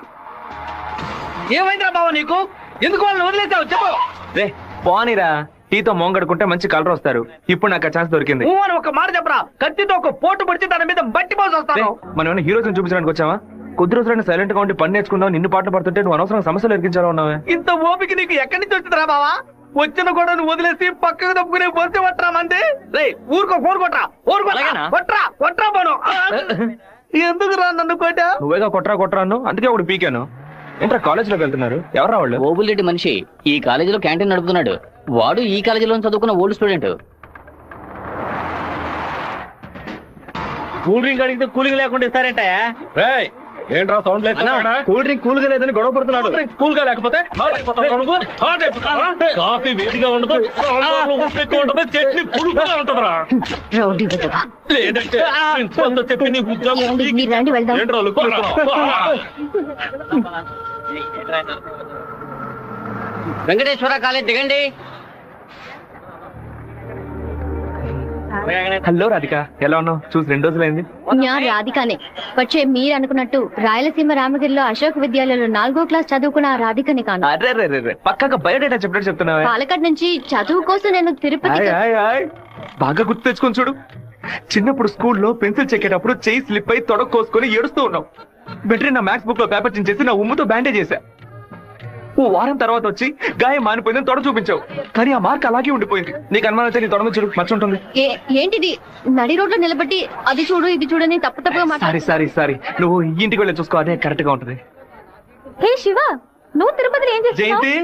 ఏమైందిరా బావ నీకు? ఎందుకు వాళ్ళని వదిలేసావు చెప్పు. రే పోనీరా, టీతో మోంగడుకుంటే మంచి కలర్ వస్తారు. ఇప్పుడు నాకు ఆ ఛాన్స్ దొరికింది. అని ఒక మాట చెప్పరా, కత్తితో ఒక పోటు పడిచి దాని మీద బట్టి పోసి వస్తాను. మనం ఏమైనా హీరోస్ చూపించడానికి వచ్చావా? కొద్ది రోజులైనా సైలెంట్ గా ఉండి పని నేర్చుకుందాం, నిన్ను పాటలు పడుతుంటే నువ్వు అనవసరం సమస్యలు ఎరికించాలా ఉన్నావే. ఇంత ఓపిక నీకు ఎక్కడి నుంచి వచ్చిందిరా బావా? వచ్చిన గొడవను వదిలేసి పక్కకు తప్పుకునే బొంత పట్టరా మంది రే ఊరుకో కోరుకోట్రా కొట్రా కొట్రా పోను ఎందుకు రా నన్ను కొట్టా? నువ్వేగా కొట్రా అన్ను, అందుకే ఒకటి పీకాను. ఏంట్రా కాలేజీలోకి వెళ్తున్నారు? ఎవరా వాళ్ళు? ఓబుల్రెడ్డి మనిషి ఈ కాలేజీలో క్యాంటీన్ నడుపుతున్నాడు. వాడు ఈ కాలేజీలో చదువుకున్న ఓల్డ్ స్టూడెంట్. కూల్ డ్రింక్ అడిగితే కూలింగ్ లేకుండా ఇస్తారంట. ఏంట్రా సౌండ్ లేదు? కూల్ డ్రింక్ కూల్ గా లేదని గొడవ పడుతున్నాడు. కూల్ గా లేకపోతే కాఫీ వేడిగా ఉండదు, చట్నీ పులుపుగా ఉంటుందిరా. లేదంటే ప్రిన్సిపల్తో చెప్పి నీ ఉద్యోగం ఏంట్రా లుక్కులు ఇస్తున్నావ్? వెంకటేశ్వర కాలేజ్ దిగండి. హలో రాధిక, ఎలా ఉన్నావు? చూసి 2 రోజులైంది. నేను రాధికనే. వచ్చే మీరు అనుకున్నట్టు రాయలసీమ రామగిరిలో అశోక్ విద్యాలయంలో 4వ క్లాస్ చదువుకున్న ఆ రాధికని కాను. అరే పక్కగా బయోడేటా చెప్పినట్టు చెప్తున్నావా? పాలకాడ్ నుంచి చదువు కోసం నేను తిరుపతి. బాగా గుర్తు తెచ్చుకొని చూడు. చిన్నప్పుడు స్కూల్లో పెన్సిల్ చెక్కేటప్పుడు చెయ్యి స్లిప్ అయి తొడగ కోసుకొని ఏడుస్తూ ఉన్నావు. వెంటనే నా మ్యాథ్స్ బుక్ లో పేపర్ చించేసి నా ఉమ్ముతో బ్యాండేజ్ చేశా. ఓ వారం తర్వాత వచ్చి గాయం మానిపోయిందని తొడ చూపించావు, కానీ ఆ మార్క్ అలాగే ఉండిపోయింది. నీకు అనుమానం అయితే నీ తొడ మీద చూడు, మచ్చ ఉంటుంది. ఏంటిది నడి రోడ్లో నిలబెట్టి అది చూడు ఇది చూడని తప్పుగా సారీ నువ్వు ఇంటికి వెళ్ళి చూసుకో, అదే కరెక్ట్ గా ఉంటుంది. హే శివ, నువ్వు తిరుపతిలో ఏం చేస్తున్నావు? జయంతి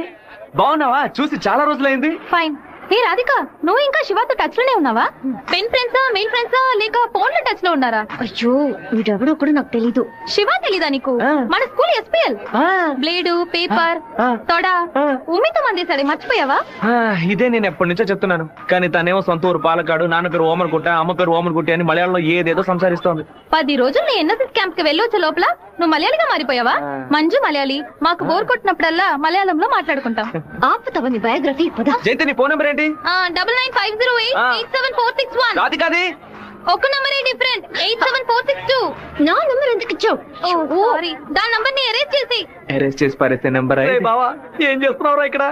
బాగున్నావా? చూసి చాలా రోజులైంది. ఫైన్. హే రాధిక, నువ్వు ఇంకా శివతో టచ్ లోనే ఉన్నావా? పెన్ ఫ్రెండ్సా, మెయిల్ ఫ్రెండ్సా, లేక ఫోన్ లో టచ్ లో ఉన్నారా? అయ్యో వీడెవడో కూడా నాకు తెలీదు. శివ తెలీదా నీకు? మన స్కూల్ ఎస్పీఎల్ బ్లేడు, పేపర్, తొడ ఉమ్మితో మందేశాడు, మర్చిపోయావా? ఇదే నేను ఎప్పటి నుంచో చెప్తున్నాను, కానీ తనేమో సొంత ఊరు పాలకాడు, నాన్న పేరు ఓమనుకుంట, అమ్మ పేరు ఓమనుకుంటే అని మలయాళంలో ఏదేదో సంసారిస్తోంది. 10 రోజులు నీ ఎన్ఎస్ఎస్ క్యాంప్ కి వెళ్ళి వచ్చే లోపల నువ్వు మలయాళిగా మారిపోయావా? మంజు మలయాళి. మాకు బోర్ కొట్టినప్పుడల్లా మలయాళంలో మాట్లాడుకుంటాం. ఆపుతావా నీ బయోగ్రఫీ? జయంతి నీ ఫోన్ నెంబర్ ఏంటి? 9950888741. రాధికాది ఒక నంబరే డిఫరెంట్, 87462. నా నంబర్ ఎందుకు ఇచ్చావు? సారీ, దాని నంబర్ ని ఎరేజ్ చేసి పారేసే నంబర్. బావా ఏం చేస్తున్నావురా ఇక్కడ?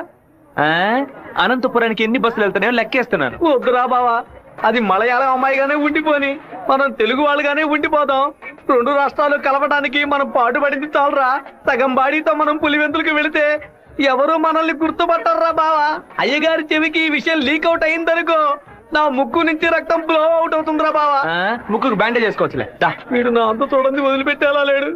అనంతపురానికి ఎన్ని బస్సులు వెళ్తాయో లెక్కేస్తున్నాను. వద్దురా బావా, అది మలయాళం అమ్మాయిగానే ఉండిపోని మనం తెలుగు వాళ్ళుగానే ఉండిపోదాం. 2 రాష్ట్రాలు కలవడానికి మనం పాటుపడింది చాలరా. సగం బాడీతో మనం పులివెందులకు వెళితే ఎవరు మనల్ని గుర్తుపట్టారా బావా. అయ్యగారి చెవికి ఈ విషయం లీక్ అవుట్ అయిందనుకో, నా ముక్కు నుంచి రక్తం ఫ్లో అవుట్ అవుతుందిరా బావా. ముక్కుకు బ్యాండేజ్ చేసుకోవచ్చులే. వీడు నా అంత చూడండి వదిలిపెట్టేలా లేడు.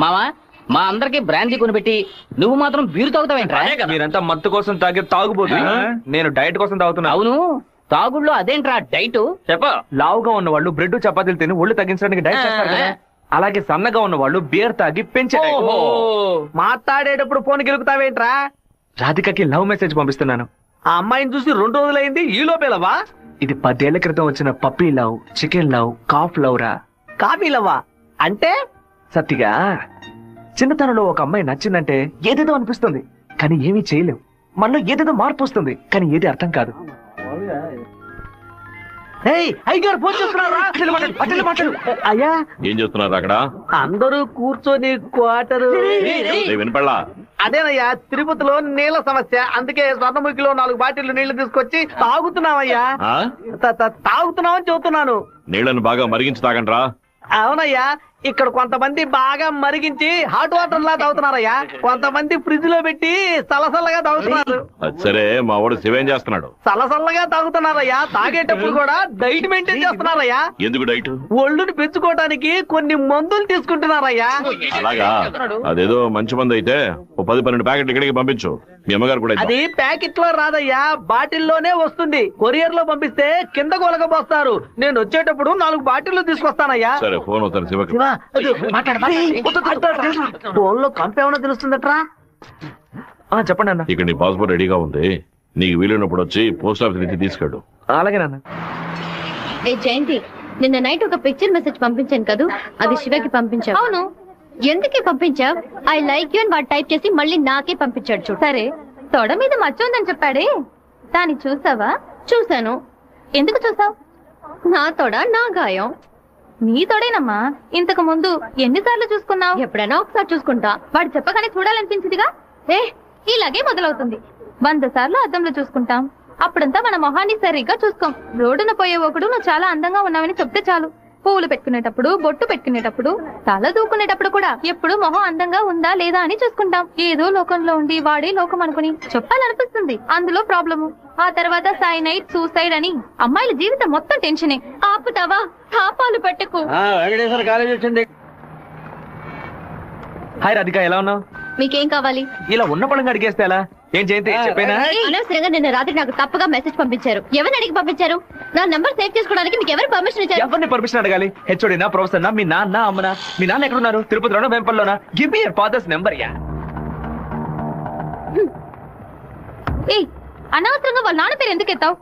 మావా, మా అందరికి బ్రాందీ కొనిపెట్టి నువ్వు మాత్రం బీరు తాగుతావేంట్రా? మీరంతా మత్తు కోసం తాగే తాగుబోతు, నేను డైట్ కోసం తాగుతున్నా. అవును, తాగుళ్ళో అదేంట్రా డైట్? చెప్ప. లావుగా ఉన్న వాళ్ళు బ్రెడ్ చపాతీలు తిని ఒళ్ళు తగ్గించడానికి డైట్ చేస్తారు కదా, అలాగే సన్నగా ఉన్న వాళ్ళు బియర్ తాగి పెంచే. మాట్లాడేటప్పుడు ఫోన్ గెలుగుతావేంట్రా? రాధికకి లవ్ మెసేజ్ పంపిస్తున్నాను. ఆ అమ్మాయిని చూసి 2 రోజులైంది, ఈ లోపేలవా? ఇది 10 ఏళ్ల క్రితం వచ్చిన puppy love, chicken love, calf love రా. కాఫీ లవ్వా అంటే? సత్తిగా చిన్నతనంలో ఒక అమ్మాయి నచ్చిందంటే ఏదేదో అనిపిస్తుంది, కానీ ఏమీ చేయలేవు. మనలో ఏదేదో మార్పు వస్తుంది, కానీ ఏది అర్థం కాదు. అయ్యా ఏం చేస్తున్నారు అక్కడ? అందరూ కూర్చొని క్వార్టర్ వినపడలా? అదేనయ్యా, తిరుపతిలో నీళ్ల సమస్య, అందుకే స్వర్ణముఖిలో 4 బాటిళ్లు నీళ్లు తీసుకొచ్చి తాగుతున్నామయ్యా. తాగుతున్నామని చెబుతున్నాను. నీళ్లను బాగా మరిగించి తాగండ్రా. అవునయ్యా, ఇక్కడ కొంతమంది బాగా మరిగించి హాట్ వాటర్ లా తాగుతున్నారయ్యా, కొంతమంది ఫ్రిడ్జ్ లో పెట్టి సలసల్లగా తాగుతున్నారు. సరే, మా వాడు శివేం చేస్తున్నాడు? సలసల్లగా తాగుతున్నారయ్యా. తాగేటప్పుడు కూడా డైట్ మెయింటైన్ చేస్తున్నారయ్యా. ఎందుకు డైట్? ఒళ్ళుని పెంచుకోవడానికి కొన్ని మందులు తీసుకుంటున్నారయ్యా. అలాగా? అదేదో మంచి మందు అయితే 10-12 ప్యాకెట్లు ఇక్కడికి పంపించు. మీ అమ్మగారు కూడా. అది ప్యాకెట్ లో రాదయ్యా, బాటిల్లోనే వస్తుంది. కొరియర్ లో పంపిస్తే కింద కొలకపోస్తారు. నేను వచ్చేటప్పుడు 4 బాటిల్లు తీసుకొస్తానయ్యా. సరే, ఫోన్ అవుతాను శివకి. ఫోన్ లో కంపేమన్నా తెలుస్తుందట్రా? చెప్పండి అన్న. ఇక్కడ నీ పాస్పోర్ట్ రెడీగా ఉంది, నీకు వీలైనప్పుడు వచ్చి పోస్ట్ ఆఫీస్ నుంచి తీసుకెళ్ళు. అలాగే నాన్న. జయంతి, నిన్న నైట్ ఒక పిక్చర్ మెసేజ్ పంపించాను కదా, అది శివకి పంపించావు. అవును, ఎందుకే పంపించావు? ఐ లైక్ యూ అని వాడు టైప్ చేసి మళ్ళీ నాకే పంపించాడు. చూడు. సరే, తొడ మీద మచ్చ ఉందని చెప్పాడే, దాన్ని చూసావా? చూశాను. ఎందుకు చూసావు? నా తొడ నా గాయం. నీ తోడేనమ్మా. ఇంతకు ముందు ఎన్నిసార్లు చూసుకున్నావు? ఎప్పుడైనా ఒకసారి చూసుకుంటా. వాడు చెప్పగానే చూడాలనిపించిందిగా. ఇలాగే మొదలవుతుంది. 100 సార్లు అద్దంలో చూసుకుంటాం, అప్పుడంతా మన మొహాన్ని సరిగ్గా చూసుకోం. రోడ్డున పోయే ఒకడు నువ్వు చాలా అందంగా ఉన్నావని చెప్తే చాలు. పువ్వులు పెట్టుకునేటప్పుడు, బొట్టు పెట్టుకునేటప్పుడు, తల దూకునేటప్పుడు కూడా ఎప్పుడు మొహం అందంగా ఉందా లేదా అని చూసుకుంటాం. ఏదో లోకంలో ఉండి వాడే లోకం అనుకుని చెప్పాలనిపిస్తుంది. అందులో ప్రాబ్లము. ఆ తర్వాత సైనైడ్, సూసైడ్ అని అమ్మాయిల జీవితం మొత్తం టెన్షనే. ఆపుతావా? తాపాలు పెట్టకు. వెంకటేశ్వర కాలేజ్ వచ్చింది. హాయ్ రాధిక, ఎలా ఉన్నావు? మీకేం కావాలి? ఇలా ఉన్న పడంగా అడిగేస్తే ఎలా? ఏం జయంతి చెప్పేనా? అనవసరంగా నిన్న రాత్రి నాకు తప్పుగా మెసేజ్ పంపించారు. ఎవరిని అడిగి పంపించారు? నా నంబర్ సేవ్ చేసుకోవడానికి మీకు ఎవరు పర్మిషన్ ఇచ్చారు? ఎవరిని పర్మిషన్ అడగాలి? హెచ్ఓడినా, ప్రొఫెసర్ నా, మీ నాన్న, అమ్మనా? మీ నాన్న ఎక్కడున్నారు? తిరుపతిలోనా, వేంపల్లోనా? Give me your father's number. Yeah అనవసరంగా వాళ్ళ నాన్న పేరు ఎందుకు ఎత్తావు?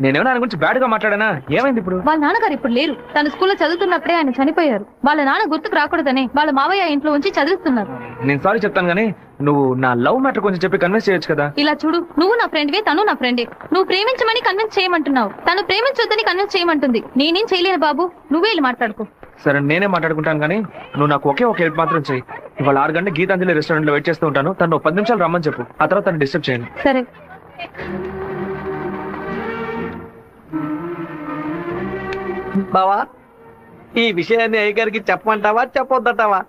నేనేమన్నా ఆయన గురించి బ్యాడ్ గా మాట్లాడానా? ఏమైంది ఇప్పుడు? వాళ్ళ నాన్నగారు ఇప్పుడు లేరు. తన స్కూల్లో చదువుతున్నప్పుడే ఆయన చనిపోయారు. వాళ్ళ నాన్న గుర్తుకు రాకూడదనే వాళ్ళ మావయ్య ఇంట్లో ఉంచి చదివిస్తున్నారు. నేను సారీ చెప్తాను గానీ నువ్వు నా లవ్ మ్యాటర్ కొంచెం చెప్పి కన్విన్స్ చేయొచ్చు కదా. ఇలా చూడు, నువ్వు నా ఫ్రెండ్వే, తను నా ఫ్రెండే. నువ్వు ప్రేమించమని కన్విన్స్ చేయమంటున్నావు, తను ప్రేమించొద్దని కన్విన్స్ చేయమంటుంది. నేనేం చేయలేను బాబు, నువ్వే వెళ్ళి మాట్లాడుకో. సరే నేనే మాట్లాడుకుంటాను కానీ నువ్వు నాకు ఒకే ఒక హెల్ప్ మాత్రం చెయ్యి. ఇవాళ 6 గంటల గీతాంజలి రెస్టారెంట్ లో వెయిట్ చేస్తూ ఉంటాను. తను 10 నిమిషాలు రమ్మని చెప్పు. ఆ తర్వాత తను డిస్టర్బ్ చేయండి. సరే. బావా, ఈ విషయాన్ని అయ్యగారికి చెప్పమంటావా చెప్పొద్దటావా?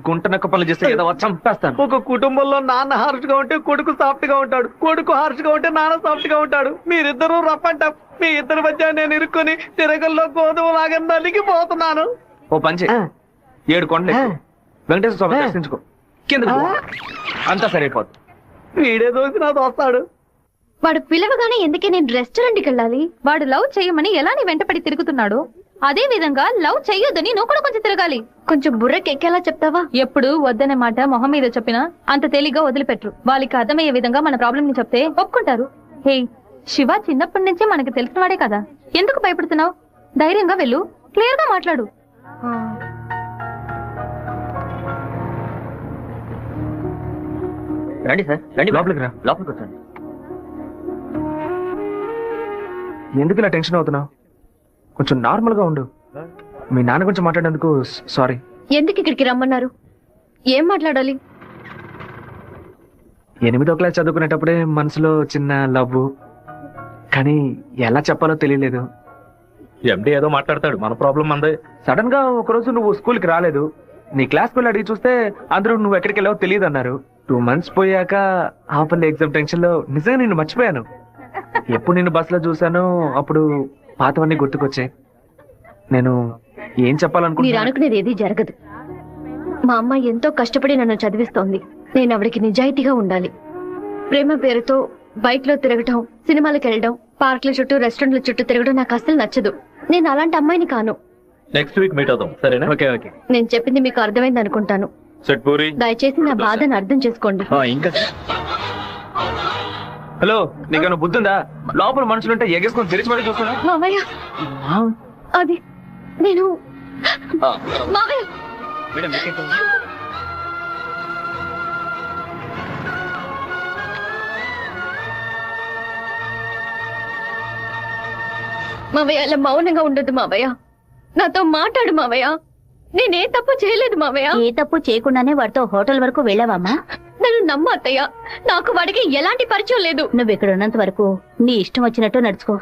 గుంట నక్క పనులు చేస్తే ఏదో చంపేస్తాను. ఒక కుటుంబంలో నాన్న హార్ష్ గా ఉంటే కొడుకు సాఫ్ట్ గా ఉంటాడు, కొడుకు హార్ష్ గా ఉంటే నాన్న సాఫ్ట్ గా ఉంటాడు. మీరిద్దరూ రప్పంట. మీ ఇద్దరి మధ్య నేను ఇరుక్కుని తిరగల్లో గోధుమ లాగా నలిగిపోతున్నాను. ఓ పంచే 7 కొండలు వెంకటేశ్వర స్వామి దర్శించుకో, కింద అంతా సరైపోతుంది. వీడే దోసి నాతో వస్తాడు. వాడు పిలవగానే ఎందుకే నేను రెస్టారెంట్కి వెళ్ళాలి? వాడు లవ్ చేయమని ఎలా నీ వెంటపడి తిరుగుతున్నాడు, అదే విధంగా లవ్ చెయ్యొద్దని నువ్వు కూడా కొంచెం తిరగాలి. కొంచెం బుర్రకెక్కేలా చెప్తావా? ఎప్పుడు వద్దనే మాట మొహం మీద చెప్పినా అంత తేలిగ్గా వదిలిపెట్టరు. వాళ్ళకి అర్థమయ్యే విధంగా మన ప్రాబ్లం ని చెప్తే ఒప్పుకుంటారు. హే శివ చిన్నప్పటి నుంచి మనకి తెలిసిన వాడే కదా, ఎందుకు భయపడుతున్నావు? ధైర్యంగా వెళ్ళు, క్లియర్ గా మాట్లాడు. రండి సార్, రండి లోపలికి రా. లోపలికి వచ్చండి. ఎందుకు ఇలా టెన్షన్ అవుతున్నావు? కొంచెం నార్మల్ గా ఉండు. మీ నాన్న గురించి మాట్లాడేందుకు సారీ. ఎందుకు ఇక్కడికి రమ్మన్నారు? ఏం మాట్లాడాలి? 8వ క్లాస్ చదువుకునేటప్పుడే మనసులో చిన్న లవ్, కానీ ఎలా చెప్పాలో తెలియలేదు. ఎండి ఏదో మాట్లాడతాడు, మన ప్రాబ్లం అందే. సడన్ గా ఒకరోజు నువ్వు స్కూల్ కి రాలేదు. నీ క్లాస్ పిల్లలు అడిగి చూస్తే అందరూ నువ్వు ఎక్కడికి వెళ్ళావో తెలియదు అన్నారు. 2 months పోయాక హాఫ్ ఎగ్జామ్ టెన్షన్ లో నిజంగా నిన్ను మర్చిపోయాను. ఎప్పుడు నిన్ను బస్ లో చూసానో అప్పుడు పాతవన్నీ గుర్తుకొచ్చాయి. నేను ఏం మీరు చెప్పాలనుకుంటున్నా? అనుకునేది ఏది జరగదు. మా అమ్మ ఎంతో కష్టపడి నన్ను చదివిస్తోంది. నేను ఆవిడకి నిజాయితీగా ఉండాలి. ప్రేమ పేరుతో బైక్ లో తిరగటం, సినిమాలకు వెళ్ళడం, పార్కుల చుట్టూ, రెస్టారెంట్ల చుట్టూ తిరగడం నాకు అసలు నచ్చదు. నేను అలాంటి అమ్మాయిని కాను. నెక్స్ట్ వీక్ మీట్ అవుదాం, సరేనా? Okay okay. నేను చెప్పింది మీకు అర్థమైంది అనుకుంటాను. సెట్ పూరి. దయచేసి నా బాధను అర్థం చేసుకోండి. ఇంకా హలో, నీకన్నా బుద్ధుందా? లోపల మనుషులుంటే ఎగేసుకొని తెరిచి పడి చూస్తున్నా. మావయ్య, అది నేను మావయ్య. మావయ్య అలా మౌనంగా ఉండదు మావయ్య. నాతో మాట్లాడు మావయ్య. నేనే తప్పు చేయలేదు మావయ్య. ఏ తప్పు చేయకుండానే వాడితో హోటల్ వరకు వెళ్ళావమ్మా? నన్ను నమ్ము అత్తయ్య, నాకు వాడికి ఎలాంటి పరిచయం లేదు. నువ్వు ఇక్కడ ఉన్నంత వరకు నీ ఇష్టం వచ్చినట్టు నడుచుకో,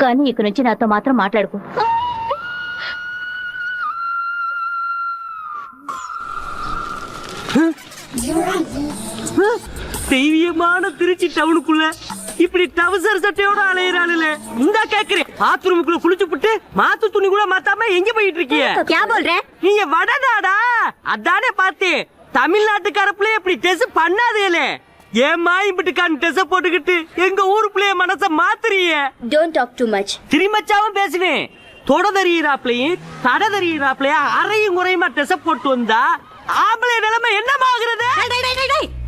కానీ ఇక నుంచి నాతో మాత్రం మాట్లాడుకో. தெய்வீகமான திருச்சி டவுனுக்குள்ள இப்படி டவுசர் சட்டையோட அலையிறாளுல இந்த கேக்குறேன். பாத்ரூமுக்குள்ள குளிச்சு புட்டு மாத்து துணி கூட மாத்தாம எங்க போயிட்டு இருக்கிய? நீங்க வடநாடா? அதானே பார்த்தேன். தமிழ்நாட்டுக்கார பிள்ளைய இப்படி டெஸ் பண்ணாதேலே. ஏமா இப்படிக்கான டெஸ் போட்டுக்கிட்டு எங்க ஊரு பிள்ளைய மனச மாத்துறீங்க? Don't talk too much. திரும்பச்சாவும் பேசுவேன். தொட தறியிறாப்லையும் தட தறியிறாப்லையா அறையும் குறையுமா டெஸ் போட்டு வந்தா ஆம்பளை நிலைமை என்னமாகிறது?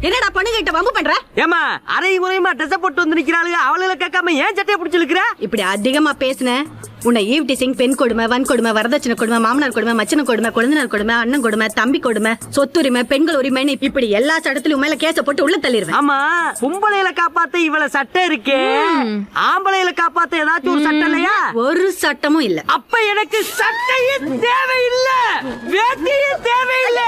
என்னடா பண்ணுகிட்ட வம்பு பண்ற? ஏமா அறையும் குறையுமா டெஸ் போட்டு வந்து நிக்கிறாளுங்க, அவளுகளை கேட்காம ஏன் சட்டையை பிடிச்சிருக்கிற? இப்படி அதிகமா பேசுன உன்னை ஈவ் டீசிங், பெண் கொடுமை, வன் கொடுமை, வரதட்சணை கொடுமை, மாமனார் கொடுமை, மச்சன கொடுமை, குழந்தைனார் கொடுமை, அண்ணன் கொடுமை, தம்பி கொடுமை, சொத்துரிமை, பெண்கள் உரிமைன்னு இப்படி எல்லா சட்டத்திலும் மேல கேச போட்டு உள்ள தள்ளிடுவேன். ஆமா, பொம்பளையில காப்பாத்த இவ்வளவு சட்டம் இருக்கே, ஆம்பளையில காப்பாத்த ஏதாச்சும் ஒரு சட்டம் இல்லையா? ஒரு சட்டமும் இல்ல. அப்ப எனக்கு சட்டையும் தேவையில்ல, வேட்டியும் தேவையில்ல.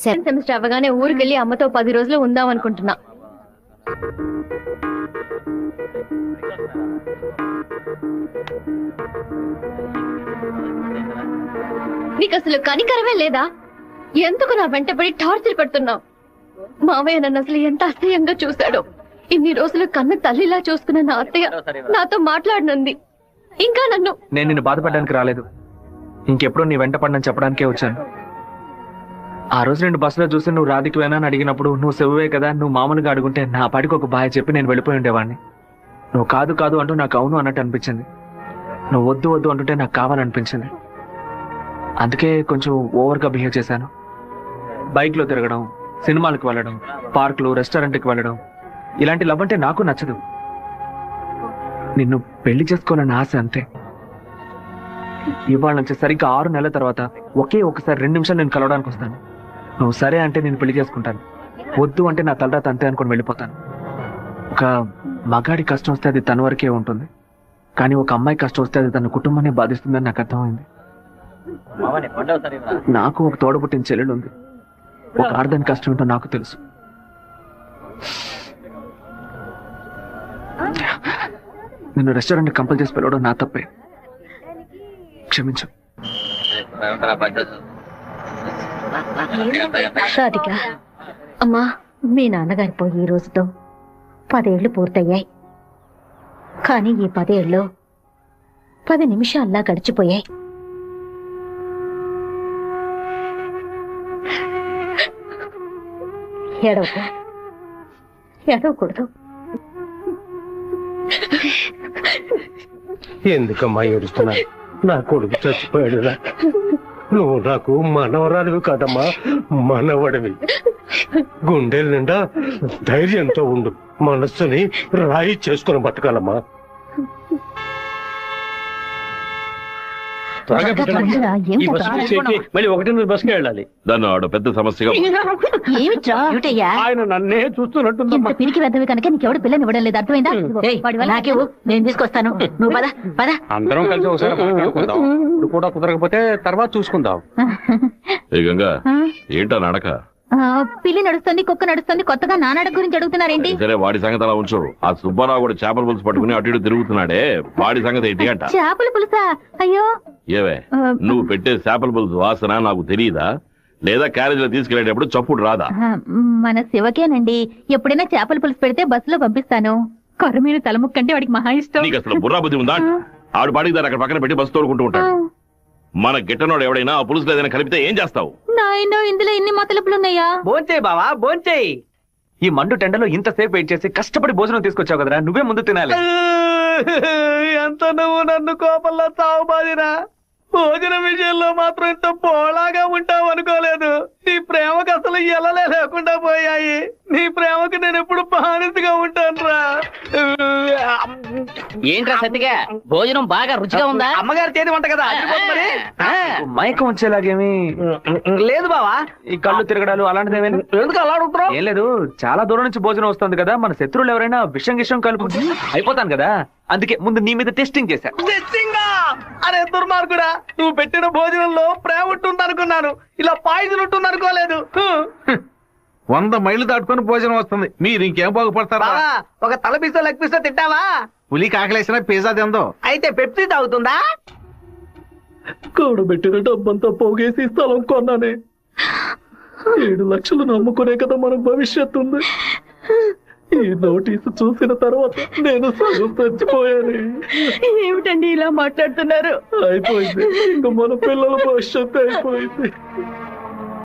సెకండ్ సెమిస్టర్ అవగానే ఊరికెళ్ళి అమ్మతో 10 రోజులు ఉందాం అనుకుంటున్నా. నీకు అసలు కనికరమే లేదా? ఎందుకు నా వెంటబడి టార్చర్ పెడుతున్నావు? మావయ్య నన్ను అసలు ఎంత అసహ్యంగా చూశాడో. ఇన్ని రోజులు కన్న తల్లిలా చూసుకున్న నా అత్తయ్య నాతో మాట్లాడనుంది. ఇంకా నన్ను నేను నిన్ను బాధపడడానికి రాలేదు, ఇంకెప్పుడు నీ వెంట పడనని చెప్పడానికే వచ్చాను. ఆ రోజు నేను బస్సులో చూసి నువ్వు రాధికి వేనా అని అడిగినప్పుడు నువ్వు శివవే కదా, నువ్వు మామూలుగా అడుగుంటే నా పాటికి ఒక బాయ్ చెప్పి నేను వెళ్ళిపోయి ఉండేవాడిని. నువ్వు కాదు కాదు అంటూ నాకు అవును అన్నట్టు అనిపించింది. నువ్వు వద్దు వద్దు అంటుంటే నాకు కావాలనిపించింది. అందుకే కొంచెం ఓవర్గా బిహేవ్ చేశాను. బైక్లో తిరగడం, సినిమాలకు వెళ్ళడం, పార్కులు, రెస్టారెంట్కి వెళ్ళడం, ఇలాంటి లవ్ అంటే నాకు నచ్చదు. నిన్ను పెళ్లి చేసుకోవాలని ఆశ అంతే. ఇవాళ నుంచి సరిగ్గా 6 నెలల తర్వాత ఒకే ఒకసారి 2 నిమిషాలు నేను కలవడానికి వస్తాను. నువ్వు సరే అంటే నేను పెళ్లి చేసుకుంటాను, వద్దు అంటే నా తలరాత అంతే అనుకుని వెళ్ళిపోతాను. ఒక మగాడి కష్టం వస్తే అది తన వరకే ఉంటుంది, కానీ ఒక అమ్మాయి కష్టం వస్తే అది తన కుటుంబాన్ని బాధిస్తుందని నాకు అర్థమైంది. నాకు ఒక తోడబుట్టిన చెల్లెలు ఉంది. ఒక ఆడదాని కష్టం ఏంటో నాకు తెలుసు. నిన్ను రెస్టారెంట్ కంపల్ చేసి పిలవడం నా తప్పే, క్షమించు. రాధిక, అమ్మా, మీ నాన్నగారి పోయి ఈ రోజుతో 10 ఏళ్లు పూర్తయ్యాయి. కానీ ఈ 10 ఏళ్ళు 10 నిమిషాల్లా గడిచిపోయాయి. ఏడవకూడదు. ఎందుకమ్మా ఏడుస్తున్నా? నా కొడుకు చచ్చిపోయాడురా. నువ్వు నాకు మనవరాలివి కాదమ్మా, మనవడివి. గుండెల నిండా ధైర్యంతో ఉండు, మనస్సుని రాయి చేసుకుని బతకాలమ్మా. మళ్ళీ 1 బస్కి వెళ్ళాలి. దాన్ని ఆడ పెద్ద సమస్యగా ఆయన నన్నే చూస్తున్నట్టు పిరికి వెద్దవి కనుక నీకెవడు పిల్లని ఇవ్వడం లేదు, అర్థమైందా? నాకేవు, నేను తీసుకొస్తాను, నువ్వు పద పద. అందరం కలిసి ఒకసారి మాట్లాడుకుందాం. ఇప్పుడు కూడా కుదరకపోతే తర్వాత చూసుకుందాం. గంగా, ఏంటా నడక? పిల్లి నడుస్తుంది, కుక్క నడుస్తుంది, కొత్తగా నా నడక గురించి అడుగుతున్నారేంటి? సరే, వాడి సంగతి అలా ఉంచు. ఆ సుబ్బారావు కూడా చేపల పులుసు పట్టుకుని అటు ఇటు తిరుగుతున్నాడే, వాడి సంగతి ఏంటి అంట? చేపల పులుసా? అయ్యో, ఏవే, నువ్వు పెట్టే చేపల పులుసు వాసన నాకు తెలియదా? లేదా క్యారేజ్ లో తీసుకెళ్లేటప్పుడు చప్పుడు రాదా? మన శివకేనండి, ఎప్పుడైనా చేపల పులుసు పెడితే బస్సులో పంపిస్తాను. కొరమీన తలముక్కంటే వాడికి మహా ఇష్టం. నీకు అసలు బుర్రా బుద్ధి ఉందా? ఆవిడ పాడికి దాన్ని అక్కడ పక్కన పెట్టి బస్సు తోడుకుంటూ ఉంటాడు. మన గిట్టనోడు ఎవడైనా ఆ పులుసులో ఏదైనా కలిపితే ఏం చేస్తావు? నాయనో, ఇందులో ఎన్ని మతలపులున్నాయా? భోంచేయి బావా, భోంచేయి. ఈ మండు టెండలో ఇంతసేపు వెయిట్ చేసి కష్టపడి భోజనం తీసుకొచ్చావు కదరా, నువ్వే ముందు తినాలి. ఎంత నువ్వు నన్ను కోపంలో తావు బాదిరా. భోజనం విషయంలో మాత్రం ఇంత పోలాగా ఉంటావు అనుకోలేదు. నీ ప్రేమకు అసలు ఎలలే లేకుండా పోయాయి. నీ ప్రేమకు నేను ఎప్పుడు బానిసగా ఉంటాను రా. ఏంట్రా సత్తిగా, భోజనం బాగా రుచిగా ఉందా? అమ్మగారి చేతి వంట కదా, మరి మైకం వచ్చేలాగేమి లేదు బావా. ఈ కళ్ళు తిరగడాలు అలాంటిది ఏమైనా? ఎందుకు అలా అడుగుతున్నావు? ఏం లేదు, చాలా దూరం నుంచి భోజనం వస్తుంది కదా, మన శత్రువులు ఎవరైనా విషం గిషం కలుపుకుంటే అయిపోతాను కదా, అందుకే ముందు నీ మీద టెస్టింగ్ చేశా. అరే దుర్మార్గుడా, నువ్వు పెట్టిన భోజనంలో ప్రేమ ఉంటుంది అనుకున్నాను, ఇలా పాయిజన్ ఉంటుంది అనుకోలేదు. 100 మైళ్ళు దాటుకుని భోజనం వస్తుంది, మీరు ఇంకేం బాగుపడతారా? ఒక తల పీసో లెగ్ పీసో తింటావా? పులి కాకలేసిన పిజ్జా తిందో. అయితే పెప్సీ తాగుతుందా? కూడబెట్టిన డబ్బంతా పోగేసి స్థలం కొన్నానే. 7 లక్షలు నమ్ముకునే కదా మన భవిష్యత్తు ఉంది. ఈ నోటీసు చూసిన తర్వాత నేను సగం చచ్చిపోయాను. ఏమిటండి ఇలా మాట్లాడుతున్నారు? అయిపోయింది, ఇంకా మన పిల్లల భవిష్యత్తు అయిపోయింది.